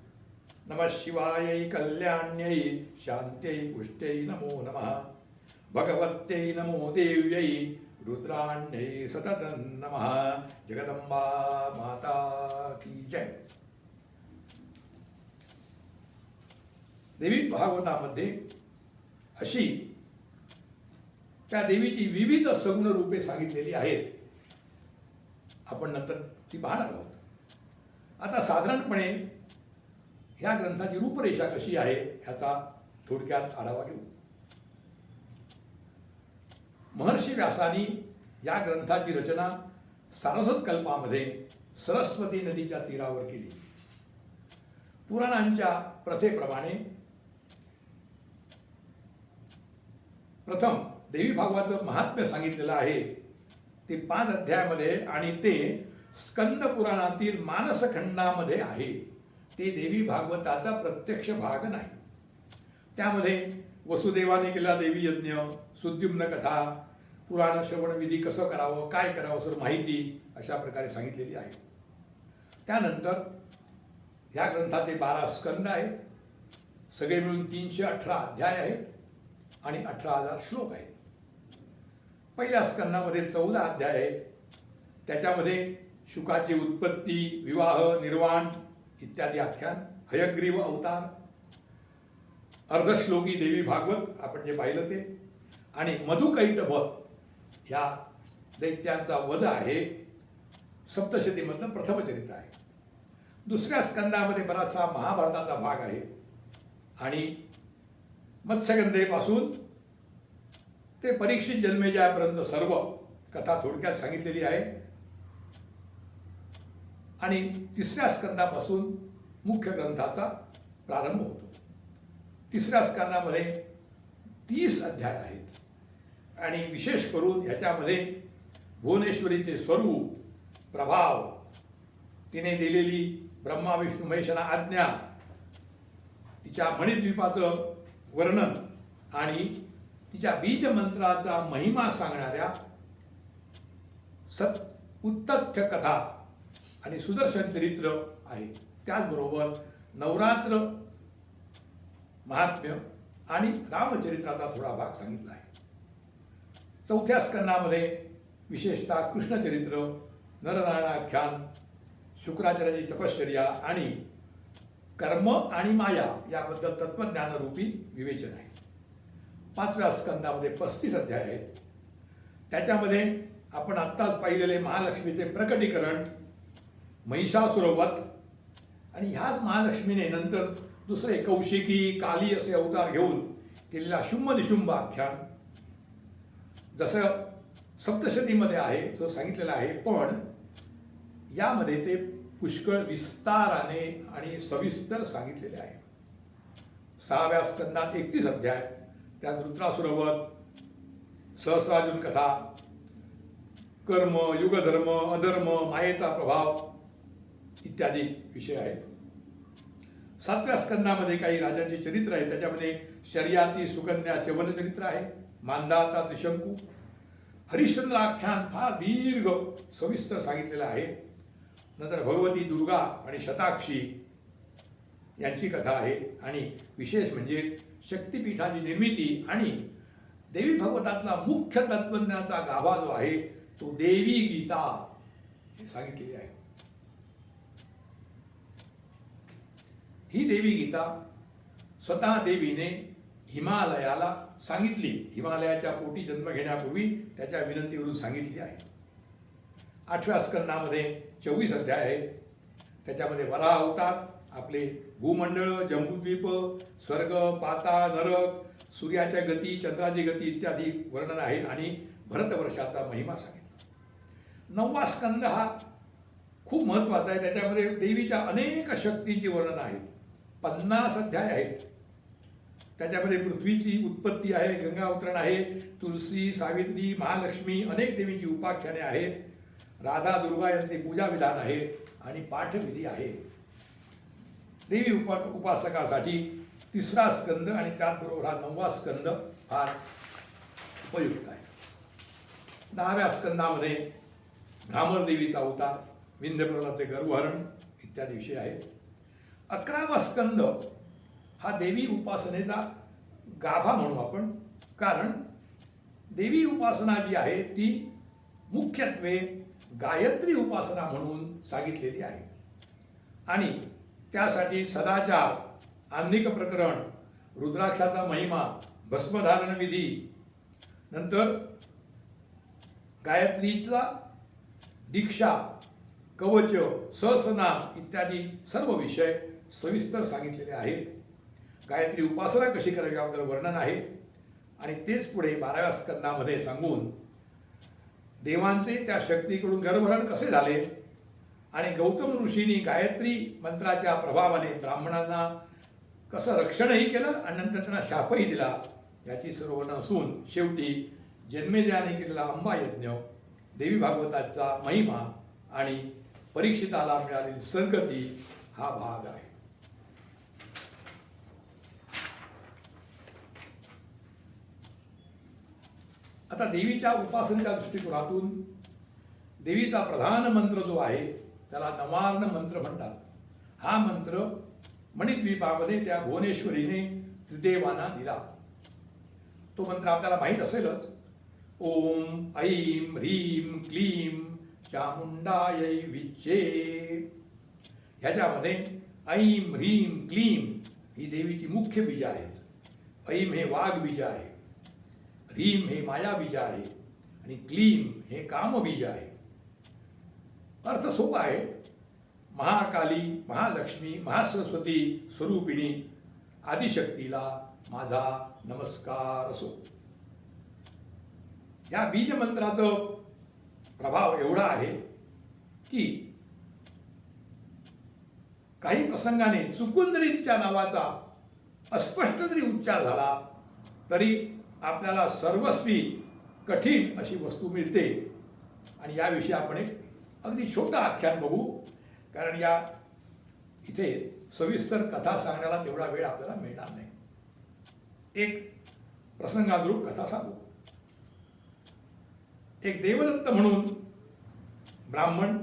नमः शिवायै कल्याण्यै शांत्यै पुष्ट्यै नमो नमः. भगवत्यै नमो देव्यै रुद्राण्यै सततं नमः. जगदंबा माता की जय. देवी भागवतामध्ये अशी त्या देवीची विविध सगुण रूपे सांगितलेली आहेत. आपण नंतर ती पाहणार आहोत. आता साधारणपणे ह्या ग्रंथाची रूपरेषा कशी आहे ह्याचा थोडक्यात आढावा घेऊ. महर्षी व्यासानी या ग्रंथाची रचना सारस्वत कल्पामध्ये सरस्वती नदीच्या तीरावर केली. पुराणांच्या प्रथेप्रमाणे प्रथम देवी भागवताचं महात्म्य सांगितलेलं आहे. ते 5 अध्यायामध्ये आणि ते स्कंद पुराणातील मानसखंडामध्ये आहे. ते देवी भागवताचा प्रत्यक्ष भाग नाही. त्यामध्ये वसुदेवाने केलेला देवी यज्ञ, सुद्युम्न कथा, पुराण श्रवण विधी कसं करावं, काय करावं सर्व माहिती अशा प्रकारे सांगितलेली आहे. त्यानंतर ह्या ग्रंथाचे 12 स्कंद आहेत. सगळे मिळून 318 अध्याय आहेत आणि 18,000 श्लोक आहेत. पहिल्या स्कंदामध्ये 14 अध्याय आहेत. त्याच्यामध्ये शुकाची उत्पत्ती, विवाह, निर्वाण इत्यादी आख्यान, हयग्रीव अवतार, अर्धश्लोकी देवी भागवत आपण जे पाहिलं ते, आणि मधुकैटभ ह्या दैत्यांचा वध आहे. सप्तशतीमधलं प्रथम चरित्र आहे. दुसऱ्या स्कंदामध्ये बराचसा महाभारताचा भाग आहे आणि मत्स्यगंधेपासून ते परीक्षित जन्मेजयापर्यंत सर्व कथा थोडक्यात सांगितलेली आहे. आणि तिसऱ्या स्कंदापासून मुख्य ग्रंथाचा प्रारंभ होतो. तिसऱ्या स्कंदामध्ये 30 अध्याय आहेत आणि विशेष करून ह्याच्यामध्ये भुवनेश्वरीचे स्वरूप, प्रभाव, तिने दिलेली ब्रह्मा विष्णू महेशांना आज्ञा, तिच्या मणिद्वीपाचं वर्णन आणि तिच्या बीज मंत्राचा महिमा सांगणाऱ्या उत्तथ्य कथा आणि सुदर्शन चरित्र आहे. त्याचबरोबर नवरात्र महात्म्य आणि रामचरित्राचा थोडा भाग सांगितला आहे. चौथ्या स्कंदामध्ये विशेषतः कृष्णचरित्र, नरनारायणाख्यान, शुक्राचार्याची तपश्चर्या आणि कर्म आणि माया याबद्दल तत्वज्ञानरूपी विवेचन आहे. 5व्या स्कंदामध्ये 35 अध्याय आहेत. त्याच्यामध्ये आपण आत्ताच पाहिलेले महालक्ष्मीचे प्रकटीकरण, महिषासुरवध, आणि ह्याच महालक्ष्मीने नंतर दुसरे कौशिकी, काली असे अवतार घेऊन केलेला शुंभ निशुंभ आख्यान, जसं सप्तशतीमध्ये आहे जो सांगितलेलं आहे, पण यामध्ये ते पुष्कळ विस्ताराने आणि सविस्तर सांगितलेले आहे. 6व्या स्कंदात 31 अध्याय, त्यात वृत्रासुरवध, सहस्रार्जुन कथा, कर्म, युगधर्म, अधर्म, मायेचा प्रभाव इत्यादी विषय आहेत. 7व्या स्कंदामध्ये काही राजांची चरित्र आहे. त्याच्यामध्ये शर्याती, सुकन्या, चवन चरित्र आहे, मांधाता, त्रिशंकू, हरिश्चंद्र आख्यान फार दीर्घ सविस्तर सांगितलेलं आहे. नंतर भगवती दुर्गा आणि शताक्षी यांची कथा आहे. आणि विशेष म्हणजे शक्तिपीठाची निर्मिती आणि देवी भागवतातला मुख्य तत्वज्ञानाचा गाभा जो आहे तो देवी गीता हे सांगितलेली आहे. ही देवी गीता स्वतः देवीने हिमालयाला सांगितली. हिमालयाच्या पोटी जन्म घेण्यापूर्वी त्याच्या विनंतीवरून सांगितली आहे. 8व्या स्कंदामध्ये 24 अध्याय आहेत. त्याच्यामध्ये वराह अवतार, आपले भूमंडळ, जम्बूद्वीप, स्वर्ग, पाताळ, नरक, सूर्याच्या गती, चंद्राची गती इत्यादी वर्णन आहे आणि भरतवर्षाचा महिमा सांगितला. 9वा स्कंद हा खूप महत्त्वाचा आहे. त्याच्यामध्ये देवीच्या अनेक शक्तींची वर्णन आहेत. 50 अध्याय आहेत. त्याच्यामध्ये पृथ्वीची उत्पत्ती आहे, गंगा अवतरण आहे, तुलसी, सावित्री, महालक्ष्मी, अनेक देवींची उपाख्याने आहेत, राधा दुर्गा यांचे पूजा विधान आहे आणि पाठविधी आहे. देवी उपासकासाठी 3रा स्कंद आणि त्याचबरोबर हा 9वा स्कंद फार उपयुक्त आहे. 10व्या स्कंदामध्ये भ्रामर देवीचा अवतार, विंध्य पर्वताचे गर्वहरण इत्यादी विषय आहेत. 11वा स्कंद हा देवी उपासनेचा गाभा म्हणू आपण, कारण देवी उपासना जी आहे ती मुख्यत्वे गायत्री उपासना म्हणून सांगितलेली आहे. आणि त्यासाठी सदाचार, आन्निक प्रकरण, रुद्राक्षाचा महिमा, भस्मधारण विधी, नंतर गायत्रीचा दीक्षा, कवच, सहस्रनाम इत्यादी सर्व विषय सविस्तर सांगितलेले आहेत. गायत्री उपासना कशी करावी याबद्दल वर्णन आहे. आणि तेच पुढे 12व्या स्कंदामध्ये सांगून देवांचे त्या शक्तीकडून गर्भहरण कसे झाले आणि गौतम ऋषींनी गायत्री मंत्राच्या प्रभावाने ब्राह्मणांना कसं रक्षणही केलं आणि नंतर त्यांना शापही दिला याची सर्व वर्णन असून शेवटी जन्मेजयाने केलेला अंबा यज्ञ, देवी भागवताचा महिमा आणि परीक्षिताला मिळालेली सद्गती हा भाग आहे. आता देवीच्या उपासनेच्या दृष्टिकोनातून देवीचा प्रधान मंत्र जो आहे त्याला नवार्ण मंत्र म्हणतात. हा मंत्र मणिद्वीपामध्ये त्या भुवनेश्वरीने त्रिदेवांना दिला. तो मंत्र आपल्याला माहीत असेलच. ओम ऐं ह्रीं क्लीं चामुंडायै विच्चे. ह्याच्यामध्ये ऐं ह्रीं क्लीं ही देवीची मुख्य बीज आहेत. ऐं हे वाघ बीज आहे, ह्रीं हे माया बीज आहे आणि क्लीं हे काम बीज आहे. अर्थ सोपा आहे. महाकाली, महालक्ष्मी, महासरस्वती स्वरूपिणी आदिशक्तीला माझा नमस्कार असो. या बीज मंत्राचं प्रभाव एवढा आहे की काही प्रसंगाने चुकून जरी तिच्या नावाचा अस्पष्ट जरी उच्चार झाला तरी आपल्याला सर्वस्वी कठीण अशी वस्तू मिळते. आणि याविषयी आपण एक अगदी छोटं आख्यान बघू, कारण या इथे सविस्तर कथा सांगण्याला तेवढा वेळ आपल्याला मिळणार नाही. एक प्रसंगानुरूप कथा सांगू. एक देवदत्त म्हणून ब्राह्मण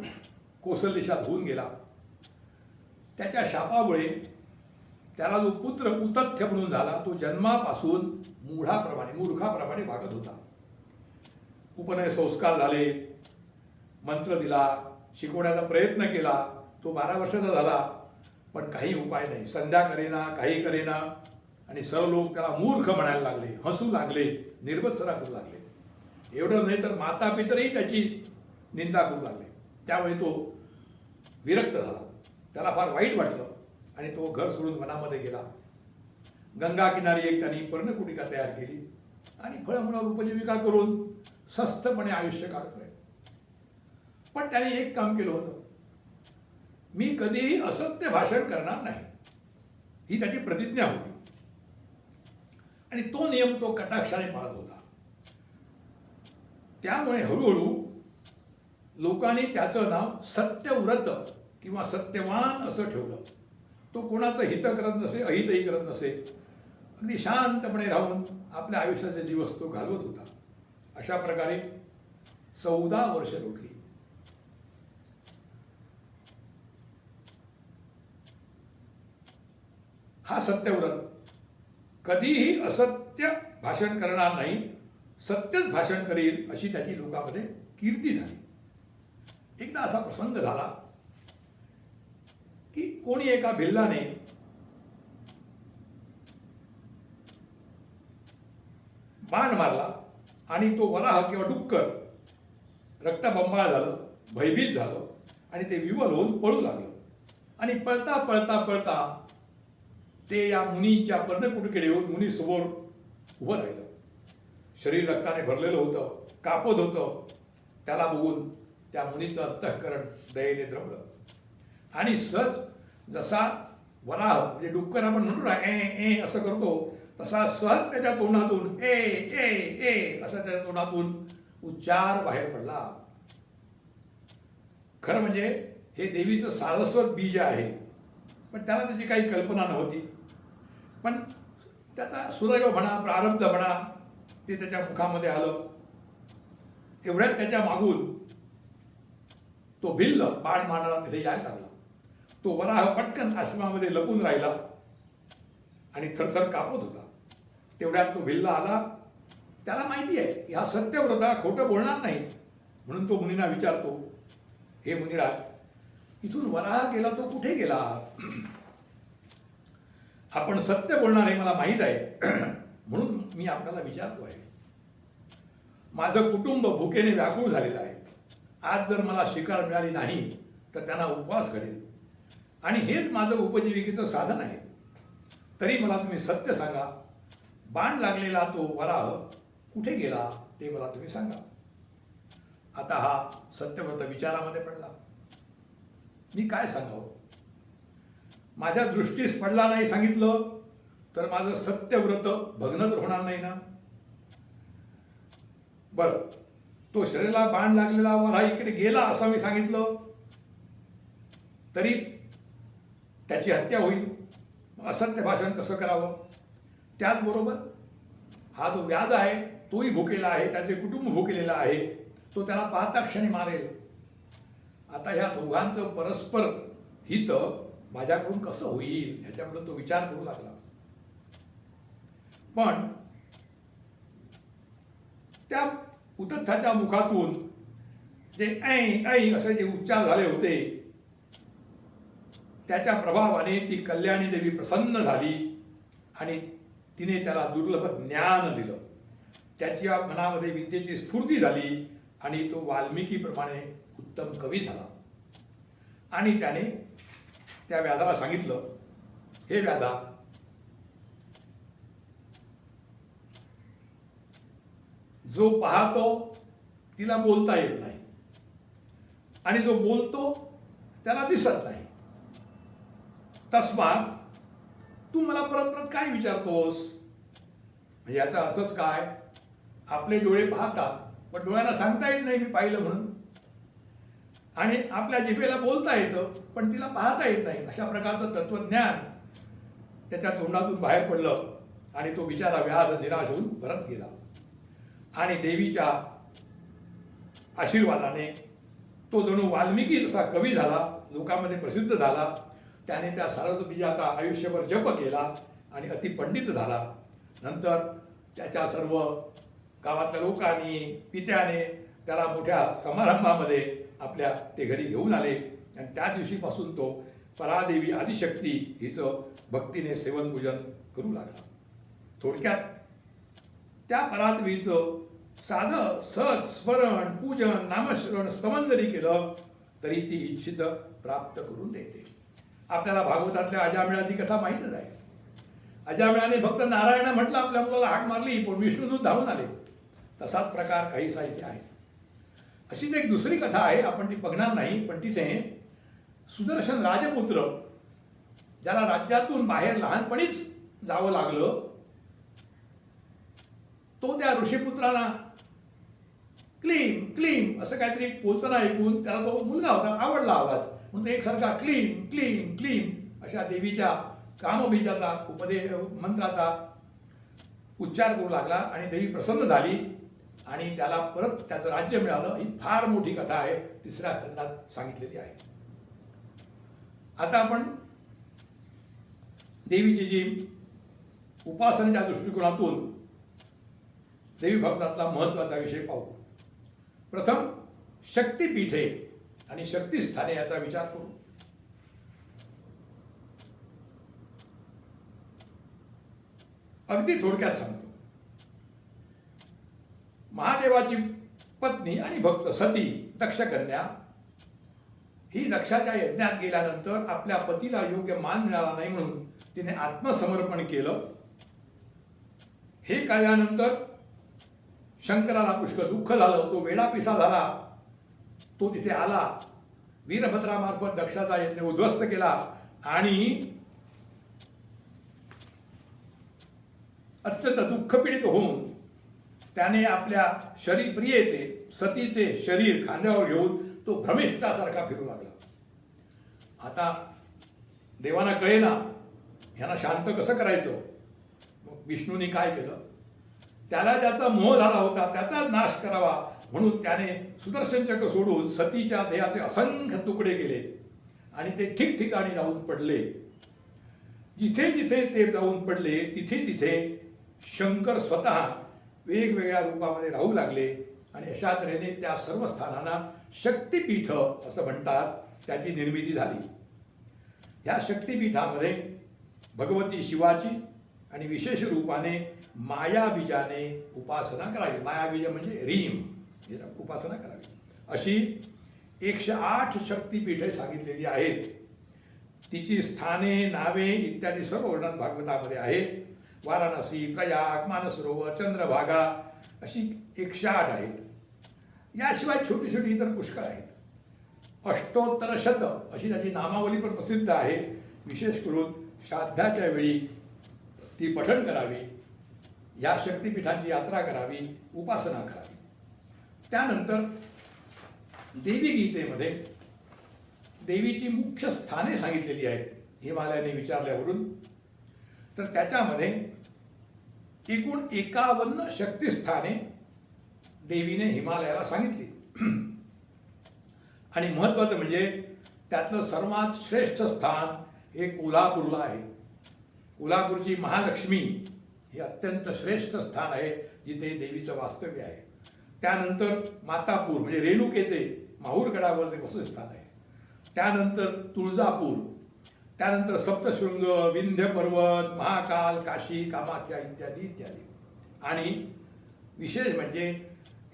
कौसल्यशात होऊन गेला. त्याच्या शापामुळे त्याला जो पुत्र उतथ्य म्हणून झाला तो जन्मापासून मूर्खाप्रमाणे वागत होता. उपनय संस्कार झाले, मंत्र दिला, शिकवण्याचा प्रयत्न केला. तो 12 वर्षाचा झाला पण काही उपाय नाही. संध्या करेना, काही करेना, आणि सर्व लोक त्याला मूर्ख म्हणायला लागले, हसू लागले, निर्वत्सरा करू लागले. एवढं नाही तर माता पितरही त्याची निंदा करू लागले. त्यामुळे तो विरक्त झाला, त्याला फार वाईट वाटलं आणि तो घर सोडून वनामध्ये गेला. गंगा किनारी एक त्यांनी पर्णकुटिका तयार केली आणि फळमुळावर उपजीविका करून स्वस्थपणे आयुष्य काढतोय. पण त्याने एक काम केलं होतं, मी कधीही असत्य भाषण करणार नाही, ही त्याची प्रतिज्ञा होती. आणि तो नियम तो कटाक्षाने पाळत होता. त्यामुळे हळूहळू लोकांनी त्याचं नाव सत्यव्रत किंवा सत्यवान असं ठेवलं. तो कोणाचं हित करत नसे, अहितही करत नसे, अगदी शांतपणे राहून आपल्या आयुष्याचे दिवस तो घालवत होता. अशा प्रकारे 14 वर्ष लोटली. हा सत्यव्रत कधीही असत्य भाषण करणार नाही, सत्यच भाषण करेल अशी त्याची लोकांमध्ये कीर्ती झाली. एकदा असा प्रसंग झाला की कोणी एका भिल्लाने बाण मारला आणि तो वराह किंवा डुक्कर रक्तबंबाळ झालं, भयभीत झालं आणि ते विवल होऊन पळू लागलं. आणि पळता पळता पळता ते या मुनीच्या पर्णकुटिकेकडे येऊन मुनीसमोर उभं राहिलं. शरीर रक्ताने भरलेलं होतं, कापत होतं. त्याला बघून त्या मुनीचं अंतःकरण दयेने द्रवलं आणि सहज जसा वराह म्हणजे डुक्कर आपण म्हणतो ना ए ए असं करतो, तसा सहज त्याच्या तोंडातून ए ए ए असं त्याच्या तोंडातून उच्चार बाहेर पडला. खरं म्हणजे हे देवीचं सारस्वत बीज आहे, पण त्याला त्याची काही कल्पना नव्हती. पण त्याचा सुदैव म्हणा, प्रारब्ध म्हणा, ते त्याच्या मुखामध्ये आलं. एवढ्यात त्याच्या मागून तो भिल्ल बाण मारणारा तिथे यायला लागला. तो वराह पटकन आश्रमामध्ये लपून राहिला आणि थरथर कापत होता. तेवढ्यात तो भिल्ल आला. त्याला माहिती आहे की हा सत्यव्रता खोटं बोलणार नाही, म्हणून तो मुनींना विचारतो, हे मुनिराज, इथून वराह गेला तो कुठे गेला? आपण सत्य बोलणार हे मला माहीत आहे, म्हणून मी आपल्याला विचारतो आहे. माझं कुटुंब भुकेने व्याकुळ झालेलं आहे. आज जर मला शिकार मिळाली नाही तर त्यांना उपवास घडेल आणि हेच माझं उपजीविकेचं साधन आहे. तरी मला तुम्ही सत्य सांगा, बाण लागलेला तो वराह कुठे गेला ते मला तुम्ही सांगा. आता हा सत्यव्रत विचारामध्ये पडला. मी काय सांगावं? माझ्या दृष्टीस पडला नाही सांगितलं तर माझं सत्यव्रत भग्न तर होणार नाही ना. बरं, तो शरीराला बाण लागलेला वराह इकडे गेला असं मी सांगितलं तरी त्याची हत्या होईल. असत्य भाषण कसं करावं? त्याचबरोबर हा जो व्याध आहे तोही भुकेला आहे, त्याचे कुटुंब भुकेलेलं आहे, तो त्याला पाहता क्षणी मारेल. आता ह्या दोघांचं परस्पर हित माझ्याकडून कसं होईल ह्याच्याबद्दल तो विचार करू लागला. पण त्या उतथाच्या मुखातून जे ऐ ऐ असे जे उच्चार झाले होते त्याच्या प्रभावाने ती कल्याणी देवी प्रसन्न झाली आणि तिने त्याला दुर्लभ ज्ञान दिलं. त्याच्या मनामध्ये विद्येची स्फूर्ती झाली आणि तो वाल्मिकीप्रमाणे उत्तम कवी झाला. आणि त्याने त्या व्याधाला सांगितलं, हे व्याधा, जो पाहतो तिला बोलता येत नाही आणि जो बोलतो त्याला दिसत नाही. तस्मात तू मला परत परत काय विचारतोस? म्हणजे याचा अर्थच काय? आपले डोळे पाहतात पण डोळ्यांना सांगता येत नाही मी पाहिलं म्हणून, आणि आपल्या जिभेला बोलता येतं पण तिला पाहता येत नाही. अशा प्रकारचं तत्वज्ञान त्याच्या तोंडातून बाहेर पडलं आणि तो बिचारा व्याध निराश होऊन परत गेला. आणि देवीच्या आशीर्वादाने तो जणू वाल्मिकी जसा कवी झाला, लोकांमध्ये प्रसिद्ध झाला. त्याने त्या सारस्वत बीजाचा आयुष्यभर जप केला आणि अतिपंडित झाला. नंतर त्याच्या सर्व गावातल्या लोकांनी, पित्याने त्याला मोठ्या समारंभामध्ये आपल्या ते घरी घेऊन आले आणि त्या दिवशीपासून तो परादेवी आदिशक्ती हिचं भक्तीने सेवन पूजन करू लागला. थोडक्यात त्या परादेवीचं साधं सहज स्मरण पूजन नामस्मरण स्तवन जरी केलं तरी ती इच्छित प्राप्त करून देते. आपल्याला भागवतातल्या अजामिळाची कथा माहीतच आहे. अजामिळाने फक्त नारायण म्हटलं, आपल्या मुलाला हाक मारली, पण विष्णूदूत धावून आले. तसाच प्रकार काहीसा इथे आहे. अशीच एक दुसरी कथा आहे, आपण ती बघणार नाही, पण तिथे सुदर्शन राजपुत्र ज्याला राज्यातून बाहेर लहानपणीच जावं लागलं, तो त्या ऋषीपुत्राला क्लीम क्लीम असं काहीतरी बोलताना ऐकून त्याला तो मुलगा होता, आवडला आवाज, म्हणून तो एकसारखा क्लीम क्लीम क्लीम अशा देवीच्या कामबीजाचा मंत्राचा उच्चार करू लागला आणि देवी प्रसन्न झाली आणि त्याला परत त्याचं राज्य मिळालं. ही फार मोठी कथा आहे, तिसऱ्या खंडात सांगितलेली आहे. आता आपण देवीची जी उपासनेच्या दृष्टिकोनातून देवी भक्तातला महत्वाचा विषय पाहू. प्रथम शक्तिपीठे आणि शक्तिस्थाने याचा विचार करू. अगदी थोडक्यात सांगतो. महादेवाची पत्नी आणि भक्त सती दक्षकन्या ही दक्षाच्या यज्ञात गेल्यानंतर आपल्या पतीला योग्य मान मिळाला नाही म्हणून तिने आत्मसमर्पण केलं. हे कळल्यानंतर शंकराला पुष्कळ दुःख झालं. तो वेडापिसा झाला. तो तिथे आला, वीरभद्रामार्फत दक्षाचा यज्ञ उद्ध्वस्त केला आणि अत्यंत दुःखपीडित होऊन त्याने आपल्या प्रियेचे सतीचे शरीर खांद्यावर घेऊन तो भ्रमिष्ठासारखा फिरू लागला. आता देवांना कळेना ह्यांना शांत कसं करायचं. मग विष्णूने काय केलं, त्याला ज्याचा मोह झाला होता त्याचा नाश करावा म्हणून त्याने सुदर्शन चक्र सोडून सतीच्या देहाचे असंख्य तुकडे केले आणि ते ठिकठिकाणी जाऊन पडले. जिथे जिथे ते जाऊन पडले तिथे तिथे शंकर स्वतः वेगवेगळ्या रूपामध्ये राहू लागले आणि अशा तऱ्हेने त्या सर्व स्थानांना शक्तिपीठ असं म्हणतात, त्याची निर्मिती झाली. ह्या शक्तिपीठामध्ये भगवती शिवाची आणि विशेष रूपाने मायाबीजाने उपासना करावी. मायाबीज म्हणजे रीम, उपासना करावी. अशी 108 शक्तिपीठे सांगितलेली आहेत. तिची स्थाने नावे इत्यादी सर्व वर्णन भागवतामध्ये आहे. वाराणसी, प्रयाग, मानसरोवर, चंद्रभागा अशी 108 आहेत. याशिवाय छोटी छोटी इतर पुष्कळ आहेत. अष्टोत्तरशत अशी त्याची नामावली पण प्रसिद्ध आहे. विशेष करून श्राद्धाच्या वेळी ती पठण करावी, या शक्तिपीठांची यात्रा करावी, उपासना करावी. त्यानंतर देवी गीतेमध्ये देवीची मुख्य स्थाने सांगितलेली आहेत हिमालयाने विचारल्यावरून. तर त्याच्यामध्ये एकूण 51 शक्तिस्थाने देवीने हिमालयाला सांगितली. आणि महत्वाचं म्हणजे त्यातलं सर्वात श्रेष्ठ स्थान हे कोल्हापूरला आहे. कोल्हापूरची महालक्ष्मी हे अत्यंत श्रेष्ठ स्थान आहे जिथे देवीचं वास्तव्य आहे. त्यानंतर मातापूर म्हणजे रेणुकेचे माहूरगडावरचे वसतिस्थान आहे. त्यानंतर तुळजापूर, त्यानंतर सप्तशृंग, विंध्य पर्वत, महाकाल, काशी, कामाख्या इत्यादी इत्यादी. आणि विशेष म्हणजे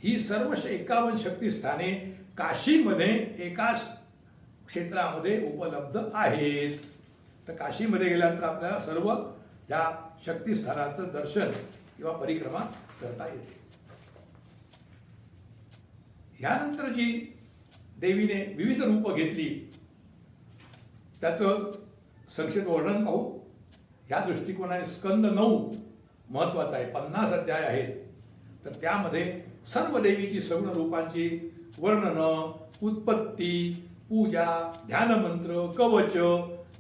ही सर्व 51 शक्तिस्थाने काशीमध्ये एकाच क्षेत्रामध्ये उपलब्ध आहेत. तर काशीमध्ये गेल्यानंतर आपल्याला सर्व या शक्तिस्थानाचं दर्शन किंवा परिक्रमा करता येते. ह्यानंतर जी देवीने विविध रूपं घेतली त्याचं संक्षिप्त वर्णन पाहू. ह्या दृष्टिकोनाने स्कंद 9 महत्वाचा आहे. 50 अध्याय आहेत. तर त्यामध्ये सर्व देवीची सगुण रूपांची वर्णनं, उत्पत्ती, पूजा, ध्यानमंत्र, कवच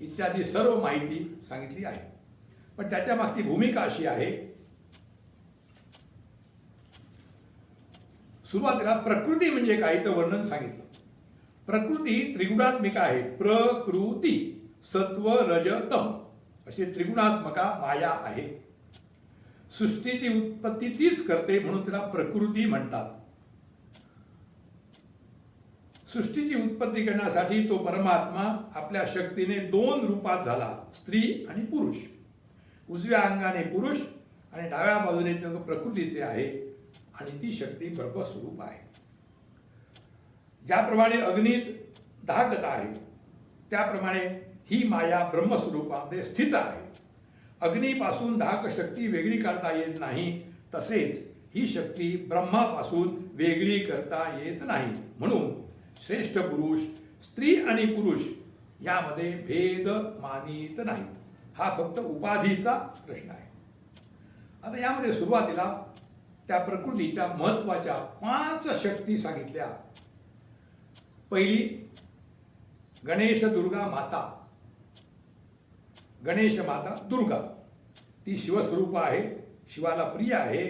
इत्यादी सर्व माहिती सांगितली आहे. पण त्याच्या मागची भूमिका अशी आहे. सुरुवातीला प्रकृती म्हणजे काहीचं वर्णन सांगितलं. प्रकृती त्रिगुणात्मिका आहे. प्रकृती सत्व रज तम अशी त्रिगुणात्मका माया आहे. सृष्टीची उत्पत्ती तीच करते म्हणून तिला प्रकृती म्हणतात. सृष्टीची उत्पत्ती करण्यासाठी तो परमात्मा आपल्या शक्तीने 2 रूपात झाला, स्त्री आणि पुरुष. उजव्या अंगाने पुरुष आणि डाव्या बाजूने प्रकृतीचे आहे आणि ती शक्ती ब्रह्मस्वरूप आहे. ज्याप्रमाणे अग्नीत दाहकता आहे त्याप्रमाणे ही माया ब्रह्मस्वरूपामध्ये स्थित आहे. अग्नीपासून दाहक शक्ती वेगळी करता येत नाही, तसेच ही शक्ती ब्रह्मापासून वेगळी करता येत नाही. म्हणून श्रेष्ठ पुरुष, स्त्री आणि पुरुष यामध्ये भेद मानित नाहीत. हा फक्त उपाधीचा प्रश्न आहे. आता यामध्ये सुरुवातीला त्या प्रकृतीच्या महत्वाच्या 5 शक्ती सांगितल्या. पहिली गणेश दुर्गा माता. गणेश माता दुर्गा ती शिवस्वरूप आहे, शिवाला प्रिय आहे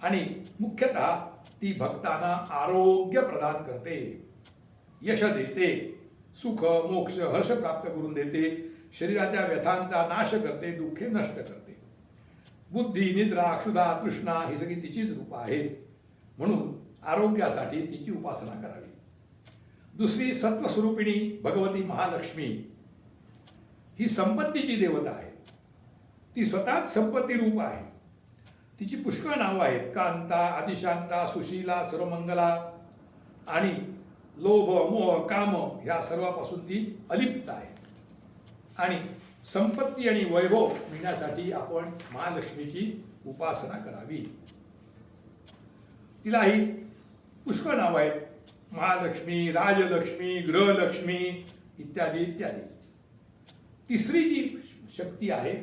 आणि मुख्यतः ती भक्तांना आरोग्य प्रदान करते, यश देते, सुख मोक्ष हर्ष प्राप्त करून देते, शरीराच्या व्यथांचा नाश करते, दुःखे नष्ट करते. बुद्धी, निद्रा, क्षुधा, तृष्णा ही सगळी तिचीच रूप आहेत. म्हणून आरोग्यासाठी तिची उपासना करावी. दुसरी सत्वस्वरूपिणी भगवती महालक्ष्मी ही संपत्तीची देवता आहे. ती स्वतःच संपत्ती रूप आहे. तिची पुष्कळ नावं आहेत. कांता, आदिशांता, सुशीला, सर्वमंगला आणि लोभ, मोह, काम ह्या सर्वापासून ती अलिप्त आहे. आणि संपत्ती आणि वैभव मिळण्यासाठी आपण महालक्ष्मीची उपासना करावी. तिलाही पुष्कळ नावं आहेत. महालक्ष्मी, राजलक्ष्मी, गृहलक्ष्मी इत्यादी इत्यादी. तिसरी जी शक्ती आहे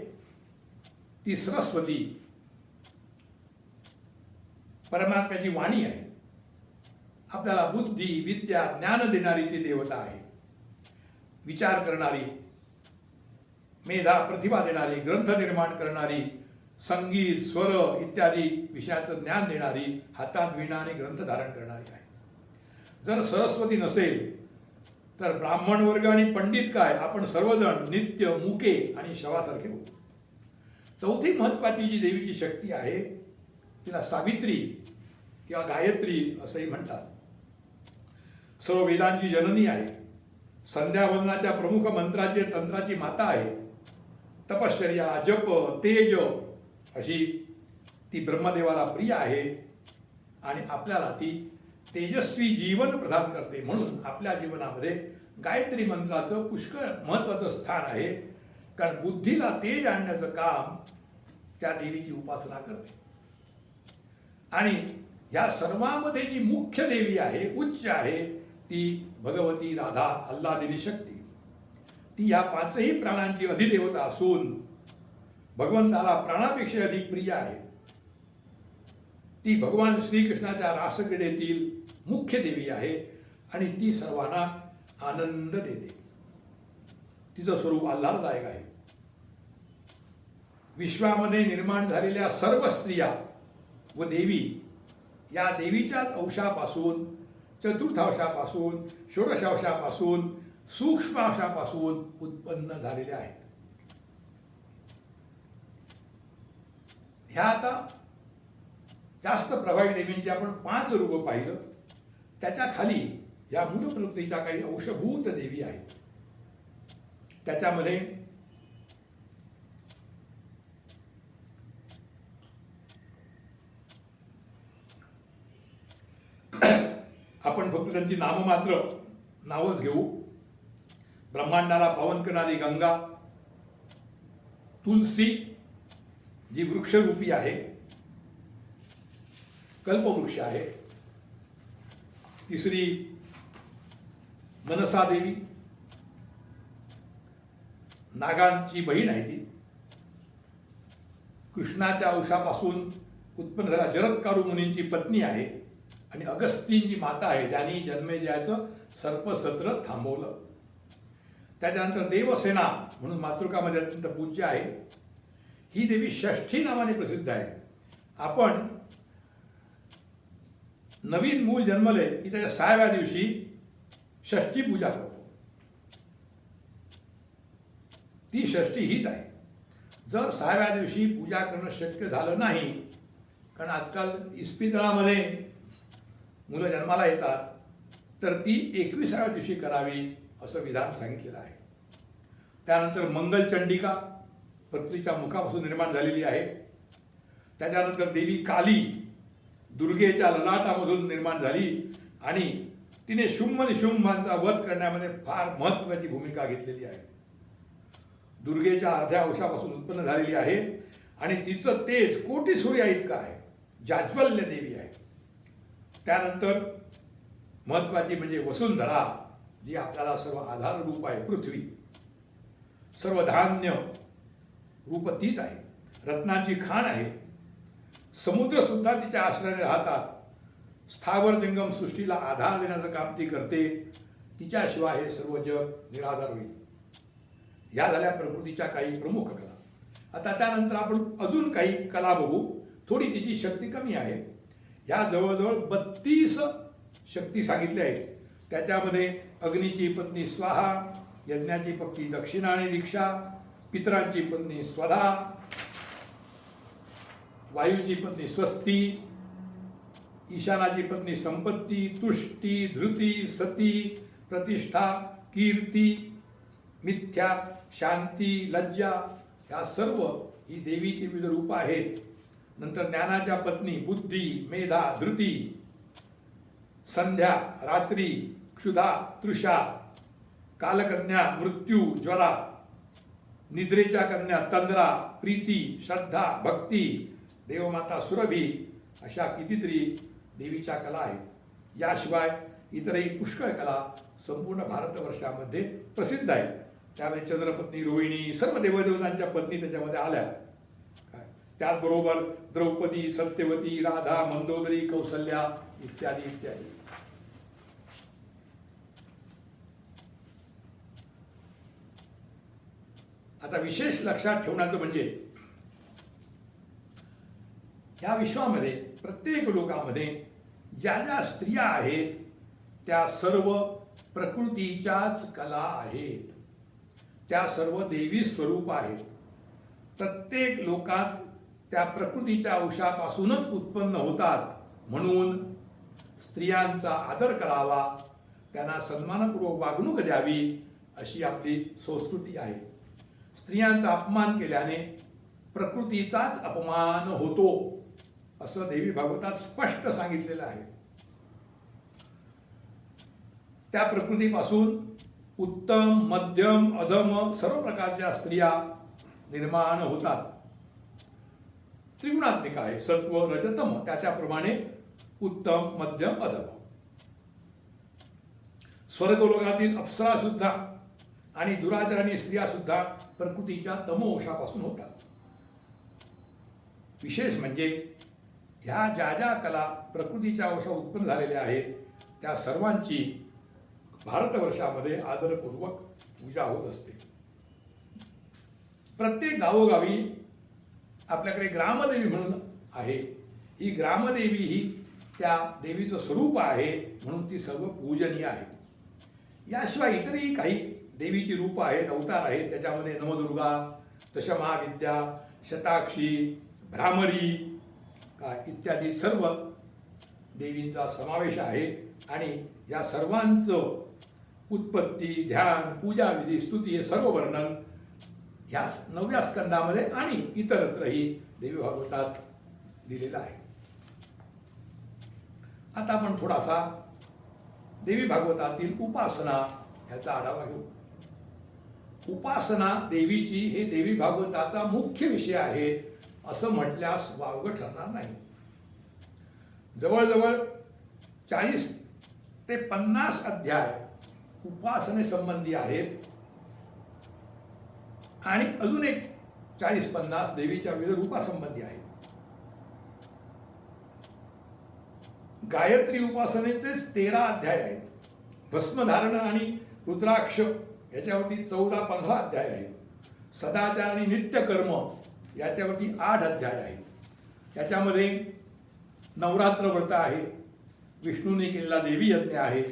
ती सरस्वती, परमात्म्याची वाणी आहे. आपल्याला बुद्धी, विद्या, ज्ञान देणारी ती देवता आहे. विचार करणारी, मेधा, प्रतिभा देणारी, ग्रंथ निर्माण करणारी, संगीत, स्वर इत्यादी विषयाचं ज्ञान देणारी, हातात वीणा आणि ग्रंथ धारण करणारी आहे. जर सरस्वती नसेल तर ब्राह्मण वर्ग आणि पंडित काय, आपण सर्वजण नित्य मुके आणि शवासारखे होतो. चौथी महत्वाची जी देवीची शक्ती आहे तिला सावित्री किंवा गायत्री असंही म्हणतात. सर्व वेदांची जननी आहे. संध्यावंदनाच्या प्रमुख मंत्राची तंत्राची माता आहे. तपश्चर्या, जप, तेज अशी ती ब्रह्मदेवाला प्रिय आहे आणि आपल्याला ती तेजस्वी जीवन प्रदान करते. म्हणून आपल्या जीवनामध्ये गायत्री मंत्राचं पुष्कळ महत्वाचं स्थान आहे. कारण बुद्धीला तेज आणण्याचं काम त्या देवीची उपासना करते. आणि या सर्वांमध्ये जी मुख्य देवी आहे, उच्च आहे, ती भगवती राधा आल्हादिनी शक्ती. ती या 5ही प्राणांची अधिदेवता असून भगवंताला प्राणापेक्षा अधिक प्रिय आहे. ती भगवान श्रीकृष्णाच्या रासक्रीडेतील मुख्य देवी आहे आणि ती सर्वांना आनंद देते. तिचं स्वरूप आल्हाददायक आहे. विश्वामध्ये निर्माण झालेल्या सर्व स्त्रिया व देवी या देवीच्याच अंशापासून, चतुर्थांशापासून, षोडशांशापासून, सूक्ष्मांशापासून उत्पन्न झालेल्या आहेत. ह्या आता जास्त प्रभावी देवींची आपण 5 रूप पाहिलं. त्याच्या खाली या मूल प्रकृतीच्या काही अंशभूत देवी आहेत. त्याच्यामध्ये आपण फक्त त्यांची नाममात्र नावच घेऊ. ब्रह्मांडाला पावन करणारी गंगा, तुलसी जी वृक्षरूपी आहे, कल्पवृक्ष आहे. तिसरी मनसा देवी, नागांची बहीण आहे ती. कृष्णाच्या अंशापासून उत्पन्न झालेल्या जरत्कारु मुनींची पत्नी आहे आणि अगस्तींची माता आहे, ज्यांनी जन्मेजयाचं सर्पसत्र थांबवलं. त्याच्यानंतर देवसेना म्हणून मातृकामध्ये अत्यंत पूज्य आहे. ही देवी षष्ठी नावाने प्रसिद्ध आहे. आपण नवीन मूल जन्मले की त्याच्या 6व्या दिवशी षष्ठी पूजा करतो. ती षष्ठी हीच आहे. जर 6व्या दिवशी पूजा करणं शक्य झालं नाही, कारण आजकाल इस्पितळामध्ये मुलं जन्माला येतात तर ती 21व्या दिवशी करावी असं विधान सांगितलेलं आहे. त्यानंतर मंगलचंडिका प्रकृतीच्या मुखापासून निर्माण झालेली आहे. त्याच्यानंतर देवी काली दुर्गेच्या ललाटामधून निर्माण झाली आणि तिने शुंभ निशुंभांचा वध करण्यामध्ये फार महत्त्वाची भूमिका घेतलेली आहे. दुर्गेच्या अर्ध्या अंशापासून उत्पन्न झालेली आहे आणि तिचं तेज कोटी सूर्या इतकं आहे, जाज्वल्य देवी आहे. त्यानंतर महत्त्वाची म्हणजे वसुंधरा, जी आपल्याला सर्व आधार रूप आहे, पृथ्वी, सर्व धान्य रूप तीच आहे, रत्नाची खाण आहे. समुद्र सुद्धा तिच्या आश्रयाने राहतात. स्थावर जंगम सृष्टीला आधार देण्याचं काम ती करते. तिच्याशिवाय हे सर्व जग निराधार होईल. या झाल्या प्रकृतीच्या काही प्रमुख कला. आता त्यानंतर आपण अजून काही कला बघू. थोडी तिची शक्ती कमी आहे. या जवळजवळ 32 शक्ती सांगितल्या आहेत. त्याच्यामध्ये अग्नीची पत्नी स्वाहा, यज्ञाची पत्नी दक्षिणा आणि दीक्षा, पितरांची पत्नी स्वधा, वायूची पत्नी स्वस्ती, ईशानाची पत्नी संपत्ती, तुष्टी, धृती, सती, प्रतिष्ठा, कीर्ती, मिथ्या, शांती, लज्जा, या सर्व ही देवीची विविध रूप आहेत. नंतर ज्ञानाच्या पत्नी बुद्धी, मेधा, धृती, संध्या, रात्री, क्षुधा, तृषा, कालकन्या, मृत्यू, ज्वरा, निद्रेच्या कन्या तंद्रा, प्रीती, श्रद्धा, भक्ती, देवमाता सुरभी, अशा कितीतरी देवीच्या कला आहेत. याशिवाय इतरही पुष्कळ कला संपूर्ण भारतवर्षामध्ये प्रसिद्ध आहेत. त्यामध्ये चंद्रपत्नी, रोहिणी, सर्व देवदेवतांच्या पत्नी त्याच्यामध्ये आल्या. त्याचबरोबर द्रौपदी, सत्यवती, राधा, मंदोदरी, कौसल्या इत्यादी इत्यादी. आता विशेष लक्षात ठेवण्याचं म्हणजे या विश्वामध्ये प्रत्येक लोकामध्ये ज्या ज्या स्त्रिया आहेत त्या सर्व प्रकृतीच्याच कला आहेत. त्या सर्व देवी स्वरूप आहेत. प्रत्येक लोकात त्या प्रकृतीच्या अंशापासूनच उत्पन्न होतात. म्हणून स्त्रियांचा आदर करावा, त्यांना सन्मानपूर्वक वागणूक द्यावी, अशी आपली संस्कृती आहे. स्त्रियांचा अपमान केल्याने प्रकृतीचाच अपमान होतो, असं देवी भागवतात स्पष्ट सांगितलेलं आहे. त्या प्रकृतीपासून उत्तम, मध्यम, अधम सर्व प्रकारच्या स्त्रिया निर्माण होतात. त्रिगुणात्मिक आहे, सत्व, रजतम, त्याच्याप्रमाणे उत्तम, मध्यम, अधम. स्वर्गलोकातील अप्सरा सुद्धा आणि दुराचाराने स्त्रिया सुद्धा प्रकृतीच्या तमोवशापासून होतात. विशेष म्हणजे ह्या ज्या ज्या कला प्रकृतीच्या अंशा उत्पन्न झालेल्या आहेत त्या सर्वांची भारतवर्षामध्ये आदरपूर्वक पूजा होत असते. प्रत्येक गावोगावी आपल्याकडे ग्रामदेवी म्हणून आहे. ही ग्रामदेवी ही त्या देवीचं स्वरूप आहे, म्हणून ती सर्व पूजनीय आहे. याशिवाय इतरही काही देवीची रूप आहेत, अवतार आहेत. त्याच्यामध्ये नवदुर्गा, दशमहाविद्या, शताक्षी, भ्रामरी इत्यादी सर्व देवींचा समावेश आहे. आणि या सर्वांचं उत्पत्ती, ध्यान, पूजाविधी, स्तुती हे सर्व वर्णन ह्या 9व्या स्कंदामध्ये आणि इतरत्रही देवी भागवतात दिलेलं आहे. आता आपण थोडासा देवी भागवतातील उपासना याचा आढावा घेऊ. उपासना देवीची हे देवी भागवताचा मुख्य विषय आहे असं म्हटल्यास वावगं ठरणार नाही. जवळजवळ 40 ते 50 अध्याय उपासनेसंबंधी आहेत आणि अजून एक 40-50 देवीच्या विविध रूपासंबंधी आहेत. गायत्री उपासनेचेच 13 अध्याय आहेत. भस्मधारण आणि रुद्राक्ष याच्यावरती 14-15 अध्याय आहेत. सदाचार आणि नित्यकर्म याच्यावरती 8 अध्याय आहेत. त्याच्यामध्ये नवरात्र व्रत आहे, विष्णूने केलेला देवी यज्ञ आहे,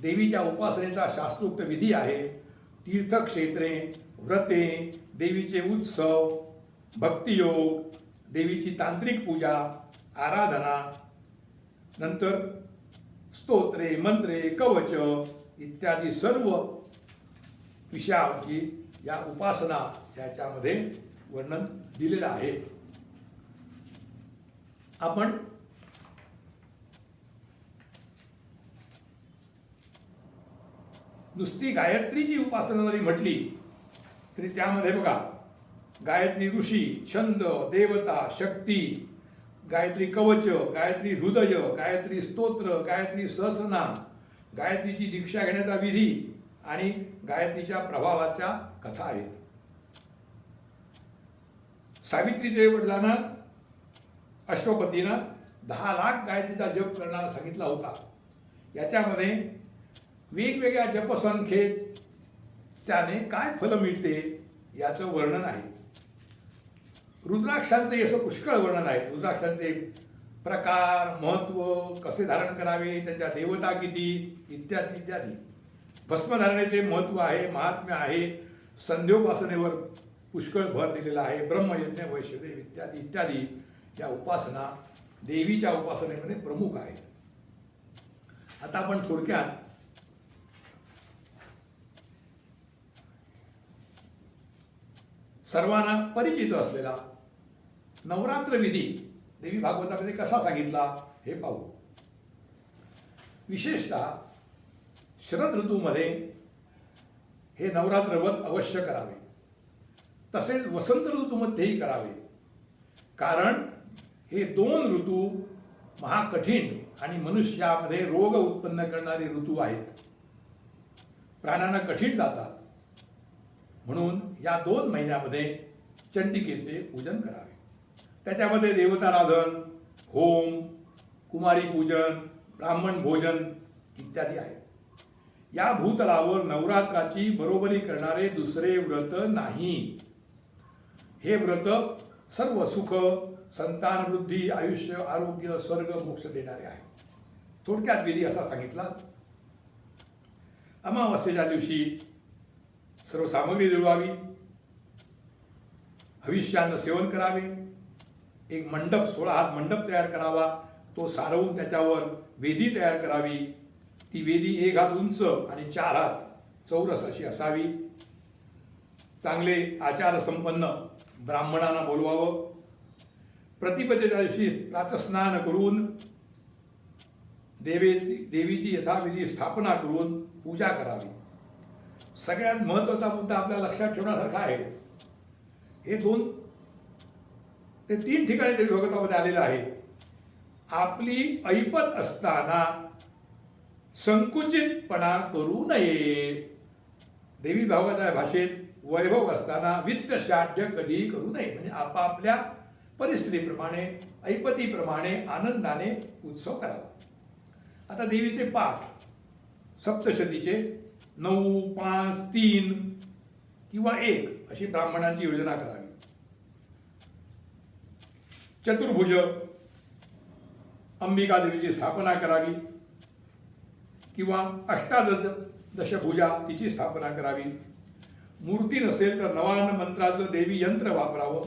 देवीच्या उपासनेचा शास्त्रोक्त विधी आहे, तीर्थक्षेत्रे, व्रते, देवीचे उत्सव, भक्तियोग, देवीची तांत्रिक पूजा, आराधना, नंतर स्तोत्रे, मंत्रे, कवच इत्यादी सर्व विषयाची या उपासना याच्यामध्ये वर्णन दिलेलं आहे. आपण नुसती गायत्रीची उपासना जरी म्हटली तरी त्यामध्ये बघा, गायत्री ऋषी, छंद, देवता, शक्ती, गायत्री कवच, गायत्री हृदय, गायत्री स्तोत्र, गायत्री सहस्रनाम, गायत्रीची दीक्षा घेण्याचा विधी आणि गायत्रीच्या प्रभावाच्या कथा आहेत. सावित्रीचे वडिलांना अश्वपतीनं 10 लाख गायत्रीचा जप करण्याला सांगितला होता. याच्यामध्ये वेगवेगळ्या जपसंख्येच्याने काय फल मिळते याचं वर्णन आहे. रुद्राक्षांचे असं पुष्कळ वर्णन आहे. रुद्राक्षांचे प्रकार, महत्व, कसे धारण करावे, त्याच्या देवता किती इत्यादी इत्यादी. भस्मधारणेचे महत्व आहे, महात्म्य आहे. संध्योपासनेवर पुष्कळ भर दिलेला आहे. ब्रह्मयज्ञ, वैश्वदेव इत्यादी इत्यादी या उपासना देवीच्या उपासनेमध्ये प्रमुख आहेत. आता आपण थोडक्यात सर्वांना परिचित असलेला नवरात्र विधी देवी भागवतामध्ये कसा सांगितला हे पाहू. विशेषतः शरद ऋतूमध्ये हे नवरात्र व्रत अवश्य करावे. तसेच वसंत ऋतूमध्येही करावे. कारण हे 2 ऋतू महाकठीण आणि मनुष्यामध्ये रोग उत्पन्न करणारे ऋतू आहेत. प्राण्यांना कठीण जातात. म्हणून या 2 महिन्यामध्ये चंडिकेचे पूजन करावे. त्याच्यामध्ये देवताराधन, होम, कुमारी पूजन, ब्राह्मण भोजन इत्यादी आहे. या भूतलावर नवरात्राची बरोबरी करणारे दुसरे व्रत नाही. हे व्रत सर्व सुख, संतान वृद्धी, आयुष्य, आरोग्य, स्वर्ग, मोक्ष देणारे आहे. थोडक्यात विधी असा सांगितला. अमावास्येच्या दिवशी सर्व सामग्री जुळवावी, हविष्यान्न सेवन करावे, एक मंडप 16 हात मंडप तयार करावा, तो सारवून त्याच्यावर वेदी तयार करावी. ती वेदी 1 हात उंच आणि 4 हात चौरस अशी असावी. चांगले आचार संपन्न ब्राह्मणांना बोलवावं. प्रतिपदेच्या दिवशी प्रातस्नान करून देवीची यथाविधी स्थापना करून पूजा करावी. सगळ्यात महत्त्वाचा मुद्दा आपल्या लक्षात ठेवण्यासारखा आहे. हे 2 ते 3 ठिकाणी देवी भागवतामध्ये आलेलं आहे. आपली ऐपत असताना संकुचितपणा करू नये. देवी भागवता भाषेत वैभव असताना वित्तशाढ्य कधीही करू नये. म्हणजे आपापल्या परिस्थितीप्रमाणे, ऐपतीप्रमाणे आनंदाने उत्सव करावा. आता देवीचे पाठ सप्तशतीचे 9, 5, 3 किंवा 1 अशी ब्राह्मणांची योजना करावी. चतुर्भुज अंबिका देवीची स्थापना करावी किंवा अष्टादशभुजा तिची स्थापना करावी. मूर्ती नसेल तर 99 मंत्राचं देवी यंत्र वापरावं.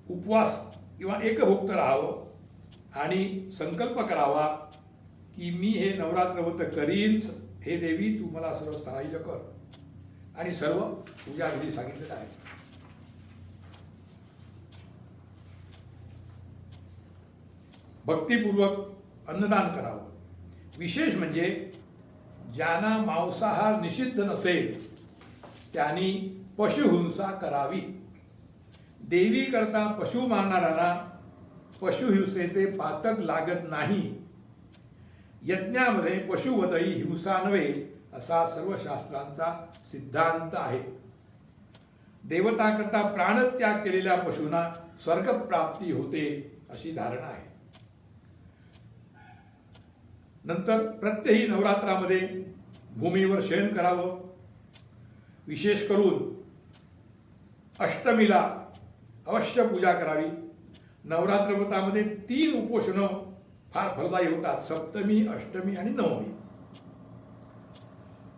उपवास किंवा एकभुक्त राहावं आणि संकल्प करावा की मी हे नवरात्र व्रत करीन. हे देवी तू मला सर्व सहाय्य कर. आणि सर्व पूजा विधी सांगितलेला आहे. भक्तिपूर्वक अन्नदान करावं. विशेष म्हणजे ज्यांना मांसाहार निषिद्ध नसेल त्यांनी पशुहिंसा करावी. देवी करता पशु मारणाऱ्यांना पशुहिंसेचे पातक लागत नाही. यज्ञामध्ये पशुवधही हिंसा नव्हे असा सर्व शास्त्रांचा सिद्धांत आहे. देवताकरता प्राणत्याग केलेल्या पशूंना स्वर्गप्राप्ती होते अशी धारणा आहे. नंतर प्रत्येकी नवरात्रामध्ये भूमीवर शयन करावं. विशेष करून अष्टमीला अवश्य पूजा करावी. नवरात्र व्रतामध्ये 3 उपोषणं फार फलदायी होतात. सप्तमी, अष्टमी आणि नवमी.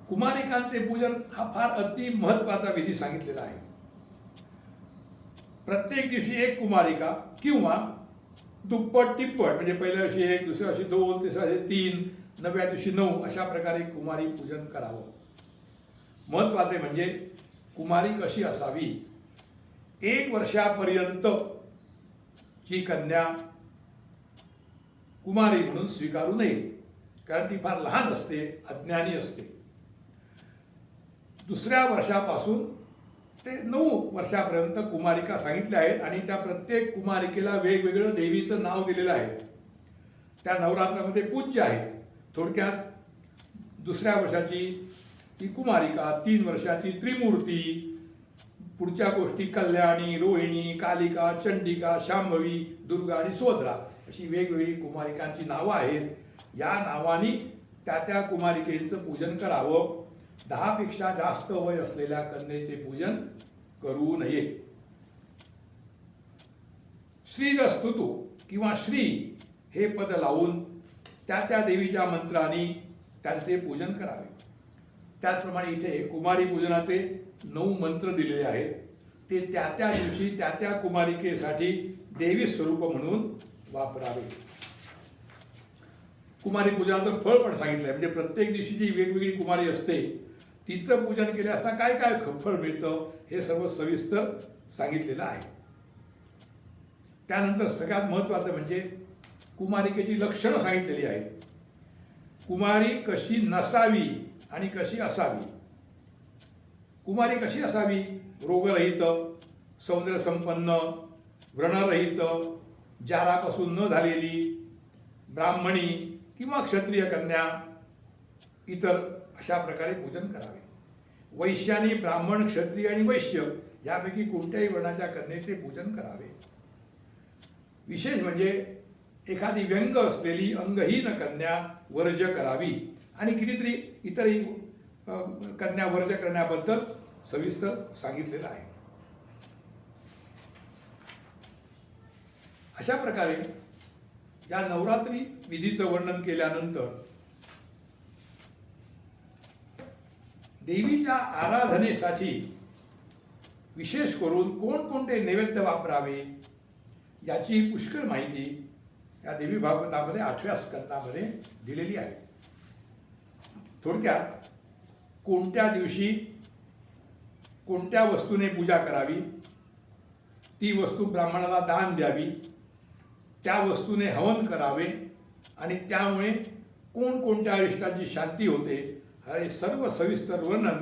कुमारिकांचे पूजन हा फार अति महत्त्वाचा विधी सांगितलेला आहे. प्रत्येक दिवशी 1 कुमारिका किंवा दुप्पट तिप्पट म्हणजे पहिल्या दिवशी 1, दुसऱ्या दिवशी 2, तिसऱ्या दिवशी 3, 9व्या दिवशी 9 अशा प्रकारे कुमारी पूजन करावं. महत्वाचे म्हणजे कुमारी कशी असावी. 1 वर्षापर्यंत ची कन्या कुमारी म्हणून स्वीकारू नये, कारण ती फार लहान असते, अज्ञानी असते. दुसऱ्या वर्षापासून ते 9 वर्षापर्यंत कुमारिका सांगितल्या आहेत आणि त्या प्रत्येक कुमारिकेला वेगवेगळं देवीचं नाव दिलेलं आहे. त्या नवरात्रामध्ये पूज्य आहेत. थोडक्यात दुसऱ्या वर्षाची ती कुमारिका, 3 वर्षाची त्रिमूर्ती, पुढच्या गोष्टी कल्याणी, रोहिणी, कालिका, चंडिका, शांभवी, दुर्गा आणि सुभद्रा अशी वेगवेगळी कुमारिकांची नावं आहेत. या नावानी त्या कुमारिकेचं पूजन करावं. 10 पेक्षा जास्त वय असलेल्या कन्येचे पूजन करू नये. श्रीरस्तुतू किंवा श्री हे पद लावून त्या देवीच्या मंत्राने त्यांचे पूजन करावे. त्याचप्रमाणे इथे कुमारी पूजनाचे 9 मंत्र दिलेले आहेत. ते त्या दिवशी त्या कुमारिकेसाठी देवी स्वरूप म्हणून वापरावे. कुमारी पूजनाचं फळ पण सांगितलंय. म्हणजे प्रत्येक दिवशी जी वेगवेगळी कुमारी असते तिचं पूजन केले असता काय काय फळ मिळतं हे सर्व सविस्तर सांगितलेलं आहे. त्यानंतर सगळ्यात महत्वाचं म्हणजे कुमारिकेची लक्षणं सांगितलेली आहेत. कुमारी कशी नसावी आणि कशी असावी. कुमारी कशी असावी. रोगरहित, सौंदर्यसंपन्न, व्रणरहित, जारापासून न झालेली, ब्राह्मणी किंवा क्षत्रिय कन्या इतर अशा प्रकारे पूजन करावे. वैश्यानी ब्राह्मण, क्षत्रिय आणि वैश्य यापैकी कोणत्याही वर्णाच्या कन्येचे पूजन करावे. विशेष म्हणजे एखादी व्यंग असलेली अंगहीन कन्या वर्ज करावी आणि कितीतरी इतरही कन्या वर्ज करण्याबद्दल सविस्तर सांगितलेलं आहे. अशा प्रकारे या नवरात्री विधीचं वर्णन केल्यानंतर देवीच्या आराधनेसाठी विशेष करून कोणकोणते नैवेद्य वापरावे याची पुष्कळ माहिती या देवी भागवतामध्ये 8व्या स्कंदामध्ये दिलेली आहे. थोडक्यात कोणत्या दिवशी कोणत्या वस्तूने पूजा करावी, ती वस्तू ब्राह्मणाला दान द्यावी, त्या वस्तूने हवन करावे आणि त्यामुळे कोणकोणत्या अरिष्टांची शांती होते हे सर्व सविस्तर वर्णन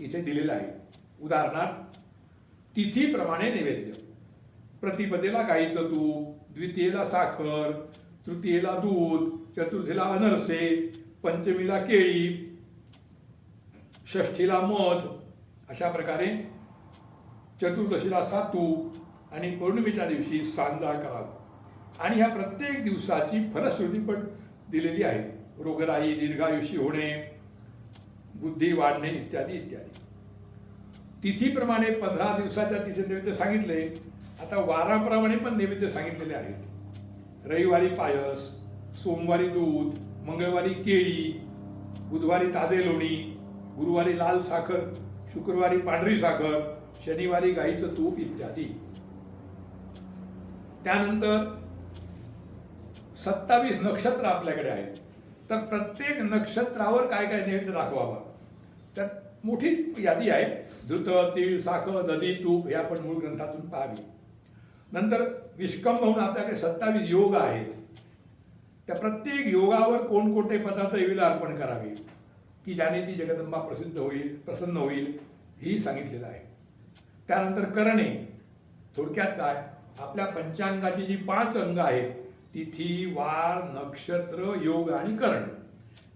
इथे दिलेलं आहे. उदाहरणार्थ तिथीप्रमाणे नैवेद्य. प्रतिपदेला गाईचं तूप, द्वितीयेला साखर, तृतीयेला दूध, चतुर्थीला अनरसे, पंचमीला केळी, षष्ठीला मध, अशा प्रकारे चतुर्दशीला सातू आणि पौर्णिमेच्या दिवशी सांजा करावा. आणि ह्या प्रत्येक दिवसाची फलश्रुती पण दिलेली आहे. रोगराई, दीर्घायुषी होणे, बुद्धी वाढणे इत्यादी इत्यादी. तिथीप्रमाणे 15 दिवसाच्या तिथे नैवेद्य सांगितले. आता वाराप्रमाणे पण नैवेद्य सांगितलेले आहेत. रविवारी पायस, सोमवारी दूध, मंगळवारी केळी, बुधवारी ताजे लोणी, गुरुवारी लाल साखर, शुक्रवारी पांढरी साखर, शनिवारी गाईचं तूप इत्यादी. त्यानंतर 27 नक्षत्र आपल्याकडे आहेत. तर प्रत्येक नक्षत्रावर काय काय नैवेद्य दाखवावा तर मोठी यादी आहे. धृत, तीळ, साखर, दधी, तूप हे आपण मूळ ग्रंथातून पाहावी. नंतर विष्कंभ म्हणून आपल्याकडे 27 योग आहेत. त्या प्रत्येक योगावर कोणकोणते पदार्थ देवीला अर्पण करावे की ज्याने ती जगदंबा प्रसन्न होईल ही सांगितलेलं आहे. त्यानंतर करणे. थोडक्यात काय, आपल्या पंचांगाची जी 5 अंग आहेत तिथी, वार, नक्षत्र, योग आणि कर्ण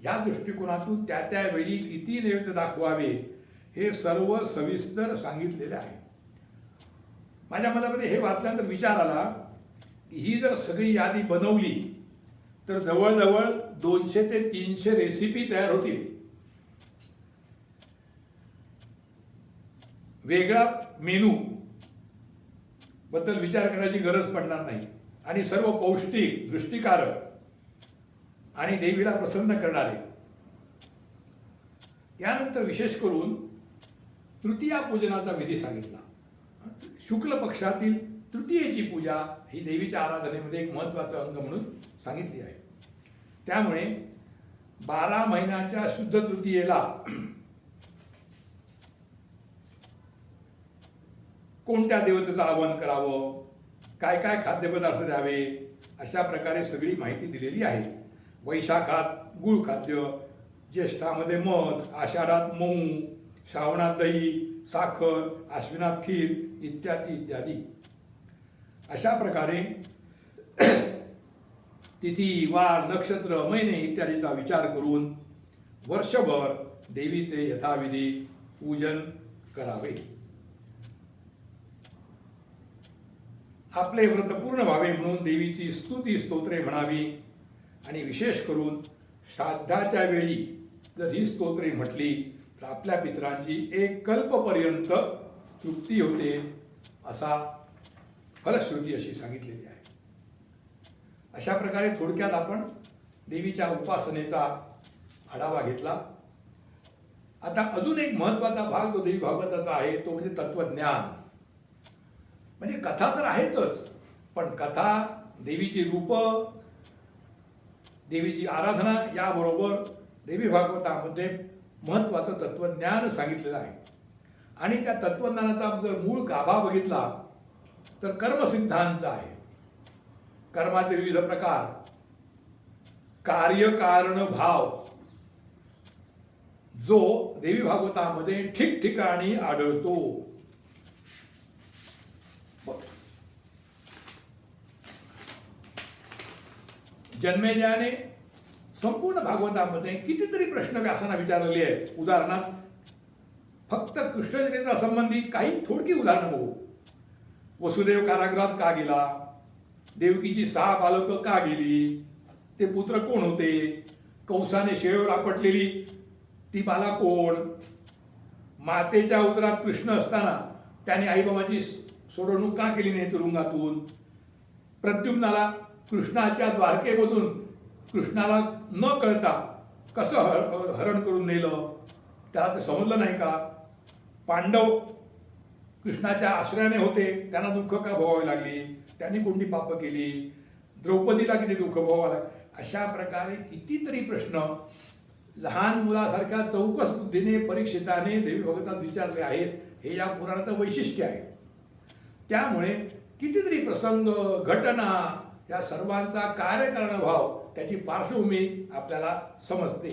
या दृष्टिकोनातून त्या वेळी किती नैवेद्य दाखवावे हे सर्व सविस्तर सांगितलेले आहे. माझ्या मनामध्ये हे वाचल्यानंतर विचार आला की ही जर सगळी यादी बनवली तर जवळजवळ 200 ते 300 रेसिपी तयार होतील. वेगळा मेनू बद्दल विचार करण्याची गरज पडणार नाही आणि सर्व पौष्टिक, दृष्टिकारक आणि देवीला प्रसन्न करणारे. यानंतर विशेष करून तृतीया पूजनाचा विधी सांगितला. शुक्ल पक्षातील तृतीयेची पूजा ही देवीच्या आराधनेमध्ये एक महत्त्वाचं अंग म्हणून सांगितली आहे. त्यामुळे 12 महिन्याच्या शुद्ध तृतीयेला कोणत्या देवतेचं आवाहन करावं, काय काय खाद्यपदार्थ द्यावे, अशा प्रकारे सगळी माहिती दिलेली आहे. वैशाखात गुळ खाद्य, ज्येष्ठामध्ये मध, आषाढात मऊ, श्रावणात दही, साखर, आश्विनात खीर इत्यादी इत्यादी. अशा प्रकारे तिथी, वार, नक्षत्र, महिने इत्यादीचा विचार करून वर्षभर देवीचे यथाविधी पूजन करावे. आपले व्रत पूर्ण व्हावे म्हणून देवीची स्तुती स्तोत्रे म्हणावी आणि विशेष करून श्राद्धाच्या वेळी जर ही स्तोत्रे म्हटली तर आपल्या पितरांची एक कल्पपर्यंत तृप्ती होते, असा फलश्रुती अशी सांगितलेली आहे. अशा प्रकारे थोडक्यात आपण देवीच्या उपासनेचा आढावा घेतला. आता अजून एक महत्त्वाचा भाग जो देवी भागवताचा आहे तो म्हणजे तत्वज्ञान. म्हणजे कथा तर आहेतच, पण कथा, देवीची रूप, देवीची आराधना याबरोबर देवी भागवतामध्ये महत्त्वाचं तत्वज्ञान सांगितलेलं आहे. आणि त्या तत्वज्ञानाचा जर मूळ गाभा बघितला तर कर्मसिद्धांत आहे. कर्माचे विविध प्रकार, कार्यकारण भाव जो देवी भागवतामध्ये ठिकठिकाणी आढळतो. जन्मेजयाने संपूर्ण भागवतामध्ये कितीतरी प्रश्न व्यासांना विचारलेले आहेत. उदाहरणार्थ फक्त कृष्णचरित्रासंबंधी काही थोडकी उदाहरणं बघू. वसुदेव कारागृहात का गेला, देवकीची 6 बालकं का गेली, ते पुत्र कोण होते, कंसाने शेळीवर आपटलेली ती बाला कोण, मातेच्या उदरात कृष्ण असताना त्याने आईबाबाची सोडवणूक का केली नाही तुरुंगातून, प्रद्युम्नाला कृष्णाच्या द्वारकेमधून कृष्णाला न कळता कसं हरण करून नेलं, त्याला ते समजलं नाही का, पांडव कृष्णाच्या आश्रयाने होते, त्यांना दुःख का भोगावी लागली, त्यांनी कोणती पापं केली, द्रौपदीला किती दुःख भोगावं लागलं. अशा प्रकारे कितीतरी प्रश्न लहान मुलासारख्या चौकस बुद्धीने परीक्षिताने देवी भागवतात विचारले आहेत. हे या पुराणाचं वैशिष्ट्य आहे. त्यामुळे कितीतरी प्रसंग, घटना, या सर्वांचा कार्यकारणभाव, त्याची पार्श्वभूमी आपल्याला समजते.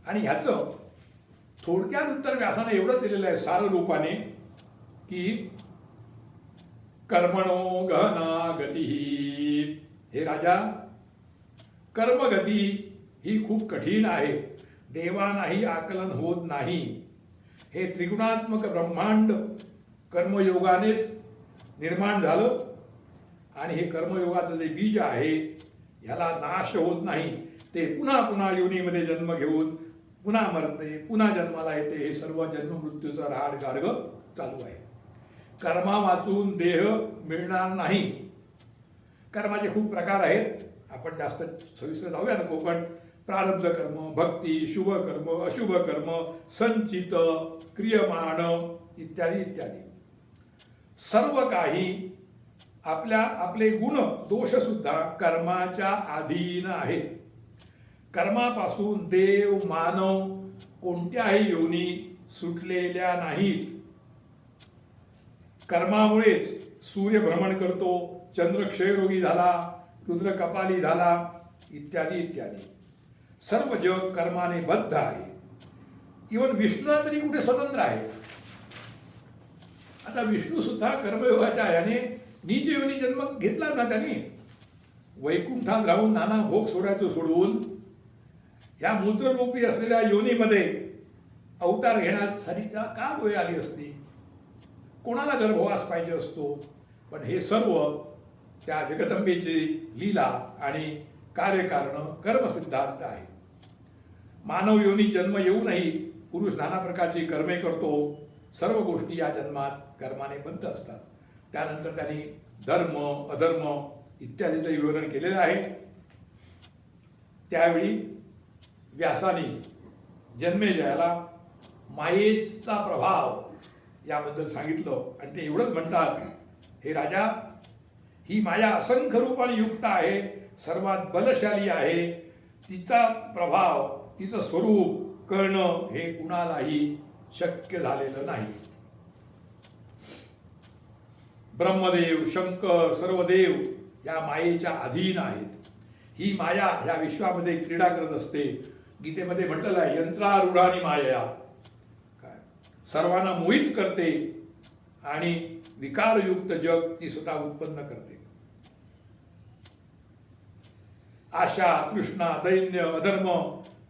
आणि ह्याचं थोडक्यात उत्तर व्यासाने एवढंच दिलेलं आहे सार रूपाने की कर्मणो गहना गती. हे राजा, कर्मगती ही खूप कठीण आहे, देवानाही आकलन होत नाही. हे त्रिगुणात्मक ब्रह्मांड कर्मयोगानेच निर्माण झालं आणि हे कर्मयोगाचं जे बीज आहे ह्याला नाश होत नाही. ते पुन्हा पुन्हा योनीमध्ये जन्म घेऊन पुन्हा मरते, पुन्हा जन्माला येते. हे सर्व जन्म मृत्यूचं रहाड गाडगं चालू आहे. कर्मा वाचून देह मिळणार नाही. कर्माचे खूप प्रकार आहेत, आपण जास्त सविस्तर जाऊया नको, पण प्रारब्ध कर्म, भक्ती, शुभ कर्म, अशुभ कर्म, संचित, क्रियमाण इत्यादी इत्यादी. सर्व काही आपले गुण दोष सुद्धा कर्माच्या अधीन आहेत. कर्मापासून देव मानव कोणत्याही योनी सुटलेल्या नाहीत. कर्मामुळेच सूर्य भ्रमण करतो, चंद्र क्षयरोगी झाला, रुद्र कपाली झाला इत्यादी इत्यादी. सर्व जग कर्माने बद्ध आहे. इवन विष्णू तरी कुठे स्वतंत्र आहे. आता विष्णू सुद्धा कर्मयोगाच्या याने नीच योनी जन्म घेतला ना त्यांनी. वैकुंठात राहून नाना भोग सोडवून या मूत्ररूपी असलेल्या योनीमध्ये अवतार घेण्यासाठी त्याला का वेळ आली असती, कोणाला गर्भवास पाहिजे असतो. पण हे सर्व त्या जगदंबेची लीला आणि कार्यकारण कर्मसिद्धांत आहे. मानव योनी जन्म येऊनही पुरुष नाना प्रकारची कर्मे करतो. सर्व गोष्टी या जन्मात कर्माने बद्ध असतात. त्यानंतर त्यांनी धर्म, अधर्म इत्यादीचं विवरण केलेलं आहे. त्यावेळी व्यासाने जन्मेजयाला मायेचा प्रभाव याबद्दल सांगितलं आणि ते एवढंच म्हणतात, हे राजा, ही माया असंख्य रूपाने युक्त आहे, सर्वात बलशाली आहे. तिचा प्रभाव, तिचं स्वरूप कळणं हे कुणालाही शक्य झालेलं नाही. ब्रह्मदेव, शंकर, सर्व देव या मायेच्या अधीन आहेत. ही माया ह्या विश्वामध्ये क्रीडा करत असते. गीतेमध्ये म्हटलेलं आहे, यंत्रारूढानी माया, काय सर्वांना मोहित करते आणि विकारयुक्त जग ती स्वतः उत्पन्न करते. आशा, तृष्णा, दैन्य, अधर्म,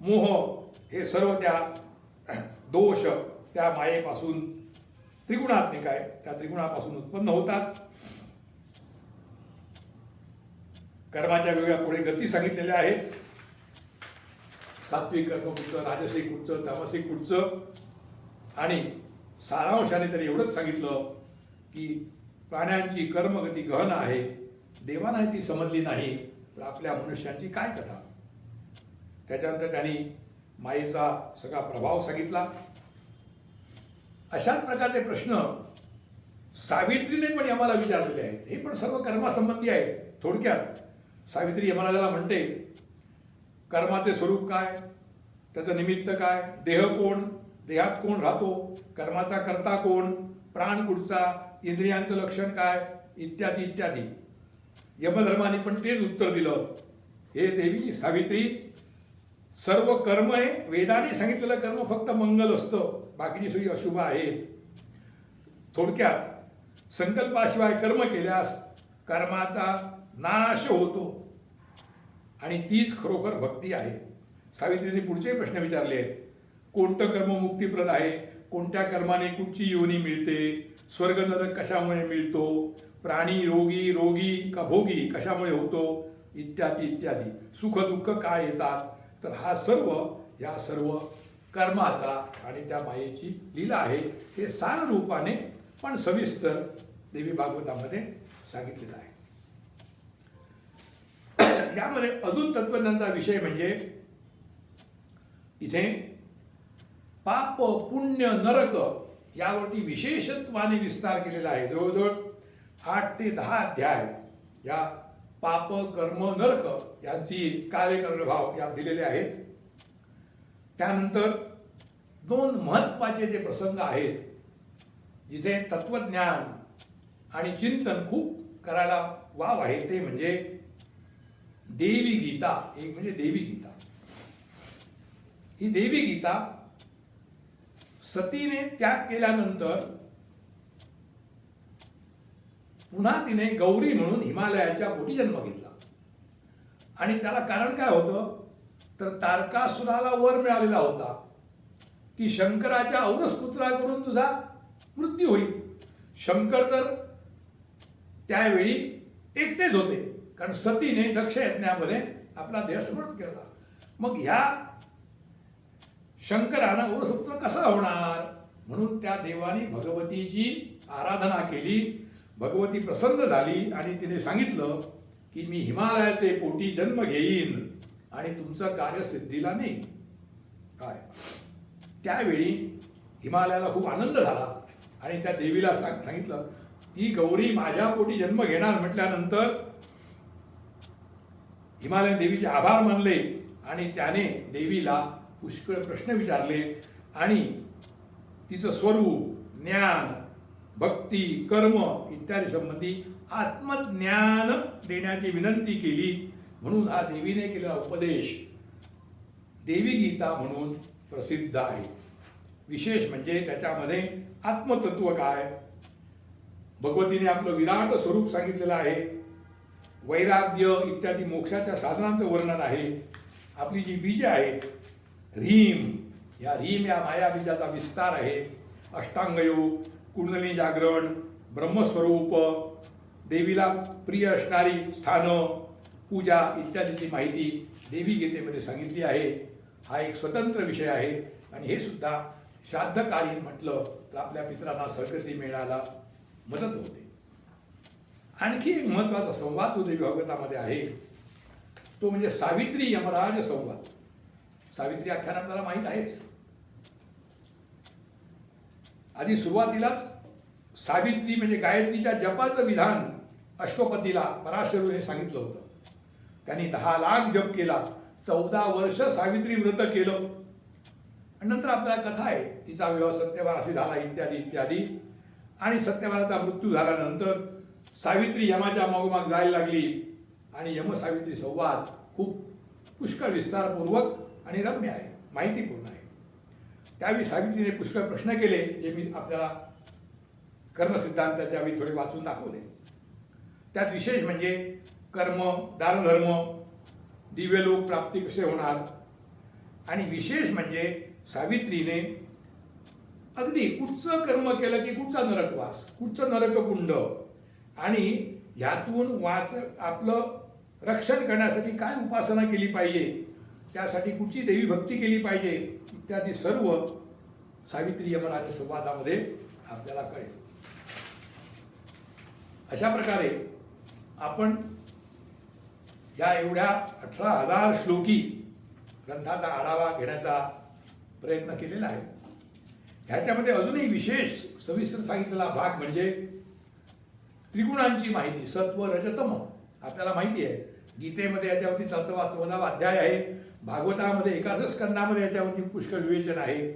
मोह हे सर्व त्या दोष त्या मायेपासून त्रिगुणात्मिक आहे, त्या त्रिगुणापासून उत्पन्न होतात. कर्माच्या वेगळ्या पुढे गती सांगितलेल्या आहेत. सात्विक कर्म कुठचं, राजसिक कुठचं, तामसिक कुठचं, आणि सारांशाने तरी एवढंच सांगितलं की प्राण्यांची कर्मगती गहन आहे, देवांना ती समजली नाही, तर आपल्या मनुष्यांची काय कथा. त्याच्यानंतर त्यांनी मायेचा सगळा प्रभाव सांगितला. अशाच प्रकारचे प्रश्न सावित्रीने पण आम्हाला विचारलेले आहेत. हे पण सर्व कर्मासंबंधी आहेत. थोडक्यात सावित्री यमराजाला म्हणते, कर्माचे स्वरूप काय, त्याचं निमित्त काय, देह कोण, देहात कोण राहतो, कर्माचा कर्ता कोण, प्राण कुठचा, इंद्रियांचं लक्षण काय, इत्यादी इत्यादी. यमधर्माने पण तेच उत्तर दिलं, हे देवी सावित्री, सर्व कर्म आहे, वेदाने सांगितलेलं कर्म फक्त मंगल असतं, बाकीची सगळी अशुभ आहेत. थोडक्यात संकल्पाशिवाय कर्म केल्यास कर्माचा नाश होतो आणि तीच खरोखर भक्ती आहे. सावित्रीने पुढचे प्रश्न विचारले आहेत. कोणतं कर्म मुक्तिप्रद आहे, कोणत्या कर्माने कुठची योनी मिळते, स्वर्ग नरक कशामुळे मिळतो, प्राणी रोगी का भोगी कशामुळे होतो, इत्यादी इत्यादी. सुख दुःख काय येतात, तर हा सर्व या सर्व कर्माचा आणि त्या मायेची लीला आहे. हे सार रूपाने पण सविस्तर देवी भागवतामध्ये सांगितलेलं आहे. यामध्ये अजून तत्वज्ञानाचा विषय म्हणजे इथे पाप, पुण्य, नरक यावरती विशेषत्वाने विस्तार केलेला आहे. जवळजवळ 8 ते 10 अध्याय या पाप, कर्म, नरक यांची कार्यकरणभाव यात दिलेले आहेत. त्यानंतर 2 महत्वाचे जे प्रसंग आहेत जिथे तत्वज्ञान आणि चिंतन खूप करायला वाव आहे, ते म्हणजे देवी गीता. एक म्हणजे देवी गीता. ही देवी गीता सतीने त्याग केल्यानंतर पुन्हा तिने गौरी म्हणून हिमालयाच्या पोटी जन्म घेतला. आणि त्याला कारण काय होतं, तर तारकासुराला वर मिळालेला होता की शंकराच्या औरस पुत्राकडून तुझा मृत्यू होईल. शंकर तर त्यावेळी एकटेच होते, कारण सतीने दक्ष यज्ञामध्ये आपला देह समर्पित केला. मग ह्या शंकरानं औरसपुत्र कसा होणार, म्हणून त्या देवानी भगवतीची आराधना केली. भगवती प्रसन्न झाली आणि तिने सांगितलं की मी हिमालयाचे पोटी जन्म घेईन आणि तुमचं कार्य सिद्धीला नेईन. काय त्यावेळी हिमालयाला खूप आनंद झाला आणि त्या देवीला सांगितलं, ती गौरी माझ्या पोटी जन्म घेणार म्हटल्यानंतर हिमालयन देवीचे आभार मानले आणि त्याने देवीला पुष्कळ प्रश्न विचारले आणि तिचं स्वरूप, ज्ञान, भक्ती, कर्म इत्यादी संबंधी आत्मज्ञान देण्याची विनंती केली. म्हणून हा देवीने केलेला उपदेश देवी गीता म्हणून प्रसिद्ध आहे. विशेष म्हणजे त्याच्यामध्ये आत्मतत्व काय, भगवतीने आपलं विराट स्वरूप सांगितलेलं आहे, वैराग्य इत्यादी मोक्षाच्या साधनांचं वर्णन आहे. आपली जी बीजे आहेत, ह्रीम, या ह्रीम या माया बीजाचा विस्तार आहे. अष्टांगयोग, कुंडलिनी जागरण, ब्रह्मस्वरूप, देवीला प्रिय असणारी स्थानं, पूजा इत्यादीची माहिती देवी गीतेमध्ये सांगितली आहे. हा एक स्वतंत्र विषय आहे आणि हे सुद्धा श्राद्धकालीन म्हटलं तर आपल्या पितरांना सद्गती मिळायला मदत होते. आणखी एक महत्वाचा संवाद जो देवी भागवतामध्ये आहे तो म्हणजे सावित्री यमराज संवाद. सावित्री आख्यान आपल्याला माहीत आहेच. आधी सुरुवातीलाच सावित्री म्हणजे गायत्रीच्या जपाचं विधान अश्वपतीला पराशरूने सांगितलं होतं. त्यांनी 10 लाख जप केला, 14 वर्ष सावित्री व्रत केलं. आणि नंतर आपल्याला कथा आहे, तिचा विवाह सत्यवानाशी झाला इत्यादी इत्यादी. आणि सत्यवानाचा मृत्यू झाल्यानंतर सावित्री यमाच्या मागोमाग जायला लागली आणि यम सावित्री संवाद खूप पुष्कळ विस्तारपूर्वक आणि रम्य आहे, माहितीपूर्ण आहे. त्यावेळी सावित्रीने पुष्कळ प्रश्न केले, जे मी आपल्याला कर्मसिद्धांताच्या वेळी थोडे वाचून दाखवले. त्यात विशेष म्हणजे कर्म, दानधर्म, दिव्यलोक प्राप्ती कसे होणार, आणि विशेष म्हणजे सावित्रीने अगदी कुठचं कर्म केलं की कुठचा नरकवास, कुठचं नरककुंड, आणि ह्यातून आपलं रक्षण करण्यासाठी काय उपासना केली पाहिजे, त्यासाठी कुठची देवी भक्ती केली पाहिजे इत्यादी सर्व सावित्री यमराज संवादामध्ये आपल्याला कळेल. अशा प्रकारे आपण या एवढ्या 18,000 श्लोकी ग्रंथाचा आढावा घेण्याचा प्रयत्न केलेला आहे. ह्याच्यामध्ये अजूनही विशेष सविस्तर सांगितलेला भाग म्हणजे त्रिगुणांची माहिती, सत्व रजतम. आपल्याला माहिती आहे गीतेमध्ये याच्यावरती 14वा अध्याय आहे, भागवतामध्ये 1 स्कंदामध्ये याच्यावरती पुष्कळ विवेचन आहे.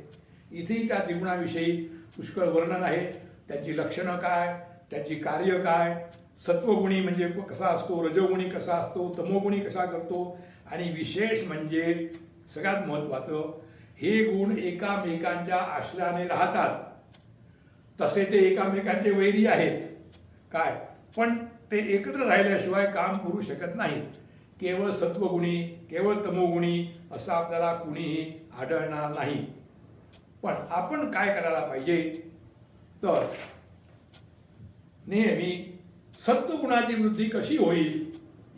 इथेही त्या त्रिगुणाविषयी पुष्कळ वर्णन आहे, त्यांची लक्षणं काय, त्यांची कार्य काय, सत्वगुणी म्हणजे कसा असतो, रजोगुणी कसा असतो, तमोगुणी कसा करतो, आणि विशेष म्हणजे सगळ्यात महत्त्वाचं, हे गुण एकामेकांच्या आश्रयाने राहतात. तसे ते एकामेकांचे वैरी आहेत काय, पण ते एकत्र राहिल्याशिवाय काम करू शकत नाहीत. केवळ सत्वगुणी, केवळ तमोगुणी असं आपल्याला कुणीही आढळणार नाही. पण आपण काय करायला पाहिजे तर नेहमी सत्वगुणाची वृद्धी कशी होईल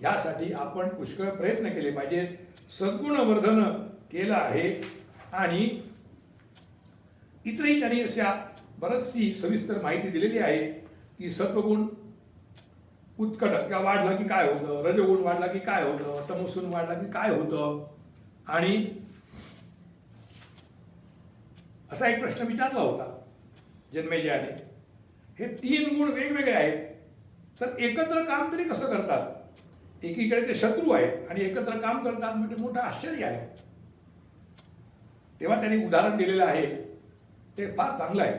यासाठी आपण पुष्कळ प्रयत्न केले पाहिजेत. सद्गुणवर्धन केलं आहे आणि इतरही त्यांनी अशा बरीचशी सविस्तर माहिती दिलेली आहे की सत्वगुण उत्कट किंवा वाढला की काय होतं, रजगुण वाढला की काय होतं, तमोगुण वाढला की काय होतं. आणि असा एक प्रश्न विचारला होता जन्मेजयाने, हे 3 गुण वेगवेगळे आहेत तर एकत्र काम तरी कसं करतात. एकीकडे ते शत्रू आहेत आणि एकत्र काम करतात म्हणजे मोठं आश्चर्य आहे. तेव्हा त्यांनी उदाहरण दिलेलं आहे, ते फार चांगलं आहे.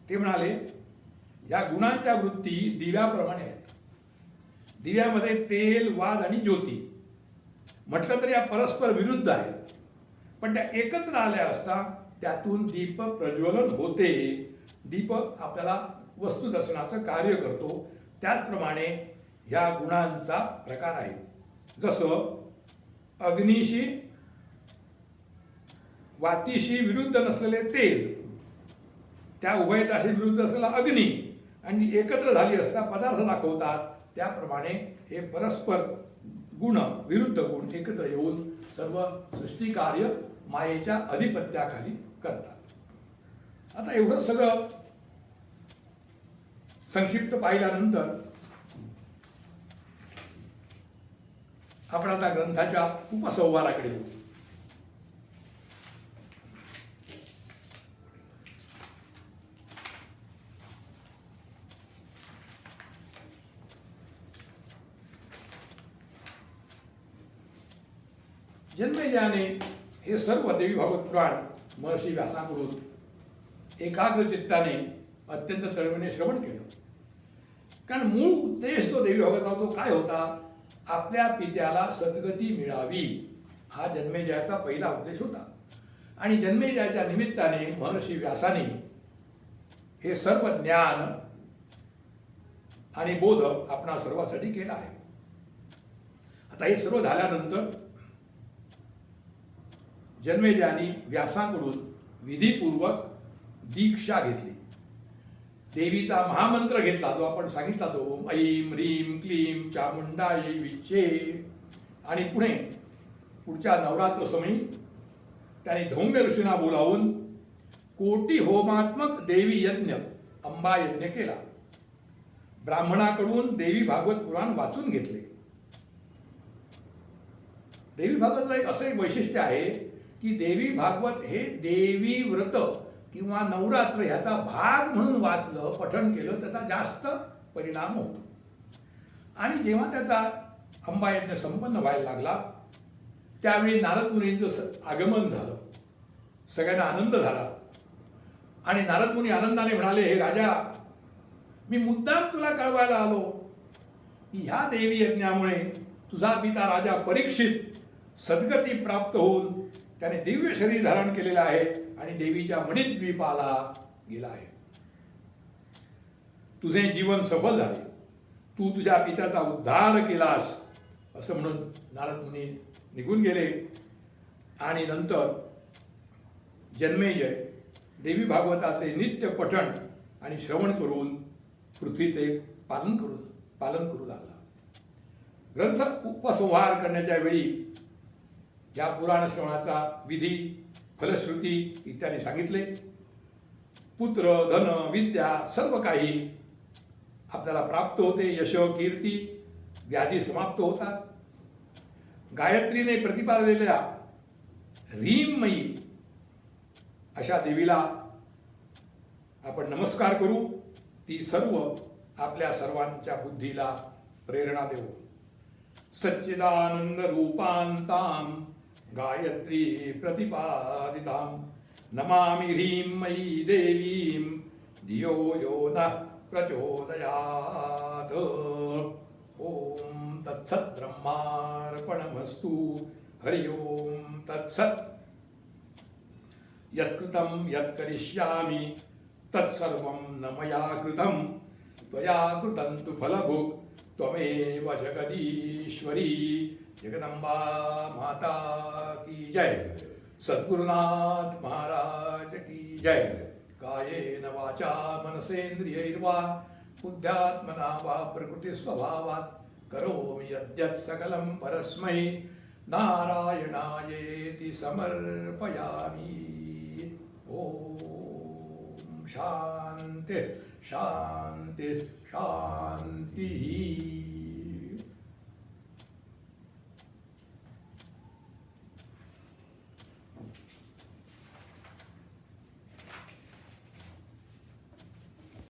ते म्हणाले या गुणांच्या वृत्ती दिव्याप्रमाणे आहेत. दिव्यामध्ये तेल, वाद आणि ज्योती म्हटलं तर या परस्पर विरुद्ध आहेत, पण त्या एकत्र आल्या असता त्यातून दीप प्रज्वलन होते. दीप आपल्याला वस्तुदर्शनाचं कार्य करतो. त्याचप्रमाणे ह्या गुणांचा प्रकार आहे. जसं अग्नीशी वातीशी विरुद्ध नसलेले तेल, त्या उभयताशी विरुद्ध असलेला अग्नी, आणि एकत्र झाली असता पदार्थ दाखवतात. त्याप्रमाणे हे परस्पर गुण, विरुद्ध गुण एकत्र येऊन सर्व सृष्टी कार्य मायेच्या अधिपत्याखाली करतात. आता एवढं सगळं संक्षिप्त पाहिल्यानंतर आपण आता ग्रंथाच्या उपसंहाराकडे येऊ. जन्मेजयाने हे सर्व देवी भागवत पुराण महर्षी व्यासाकडून एकाग्र चित्ताने अत्यंत तळमळीने श्रवण केलं. कारण मूळ उद्देश तो देवी भागवताचा तो काय होता, आपल्या पित्याला सद्गती मिळावी हा जन्मेजयाचा पहिला उद्देश होता. आणि जन्मेजयाच्या निमित्ताने महर्षी व्यासाने हे सर्व ज्ञान आणि बोध आपणा सर्वांसाठी केला आहे. आता हे सर्व झाल्यानंतर जन्मेजयाने व्यासाकडून विधीपूर्वक दीक्षा घेतली. देवीचा महामंत्र घेतला, जो आपण सांगितला, तो ऐं ह्रीं क्लीं चामुंडायै विच्चे. आणि पुढच्या नवरात्र समयी त्याने धौम्य ऋषींना बोलावून कोटी होमात्मक देवी यज्ञ, अंबा यज्ञ केला. ब्राह्मणाकडून देवी भागवत पुराण वाचून घेतले. देवी भागवतचं एक असं एक वैशिष्ट्य आहे की देवी भागवत हे देवी व्रत किंवा नवरात्र ह्याचा भाग म्हणून वाचलं, पठण केलं, त्याचा जास्त परिणाम होतो. आणि जेव्हा त्याचा अंबायज्ञ संपन्न व्हायला लागला त्यावेळी नारद मुनींचं आगमन झालं. सगळ्यांना आनंद झाला आणि नारद मुनी आनंदाने म्हणाले, हे राजा, मी मुद्दाम तुला कळवायला आलो की ह्या देवी यज्ञामुळे तुझा पिता राजा परीक्षित सद्गती प्राप्त होऊन त्याने दिव्य शरीर धारण केलेलं आहे आणि देवीच्या मणिद्वीपाला गेला आहे. तुझे जीवन सफल झाले, तू तुझ्या पित्याचा उद्धार केलास, असं म्हणून नारद मुनी निघून गेले. आणि नंतर जन्मेजय देवी भागवताचे नित्य पठण आणि श्रवण करून पृथ्वीचे पालन करू लागला. ग्रंथ उपसंहार करण्याच्या वेळी या पुराण श्रवणाचा विधी, फलश्रुती इत्यादी सांगितले. पुत्र, धन, विद्या सर्व काही आपल्याला प्राप्त होते. यश, कीर्ती, व्याधी समाप्त होतात. गायत्रीने प्रतिपादिलेल्या ह्रीममयी अशा देवीला आपण नमस्कार करू. ती सर्व आपल्या सर्वांच्या बुद्धीला प्रेरणा देऊ. सच्चिदानंद रूपांतां गायत्री प्रतिपादितां नमामि ह्रीममयी देवीं धियो यो नः प्रचोदयात्. ओम तत्सत्. ब्रह्मार्पणमस्तु. हरि ओम तत्सत्. यत्कृतं यत्करिष्यामि तत्सर्वं न मया कृतं त्वया कृतं तु फलभुक् त्वमेव जगदीश्वरी. जगदम्बा माता की जय. सद्गुरुनाथ महाराज की जय. कायेन वाचा मनसेन्द्रियैर्वा बुद्ध्यात्मना वा प्रकृतिस्वभावात् करोमि यद्यत् सकलं परस्मै नारायणायेति समर्पयामि. ओम शांति शांति शांति.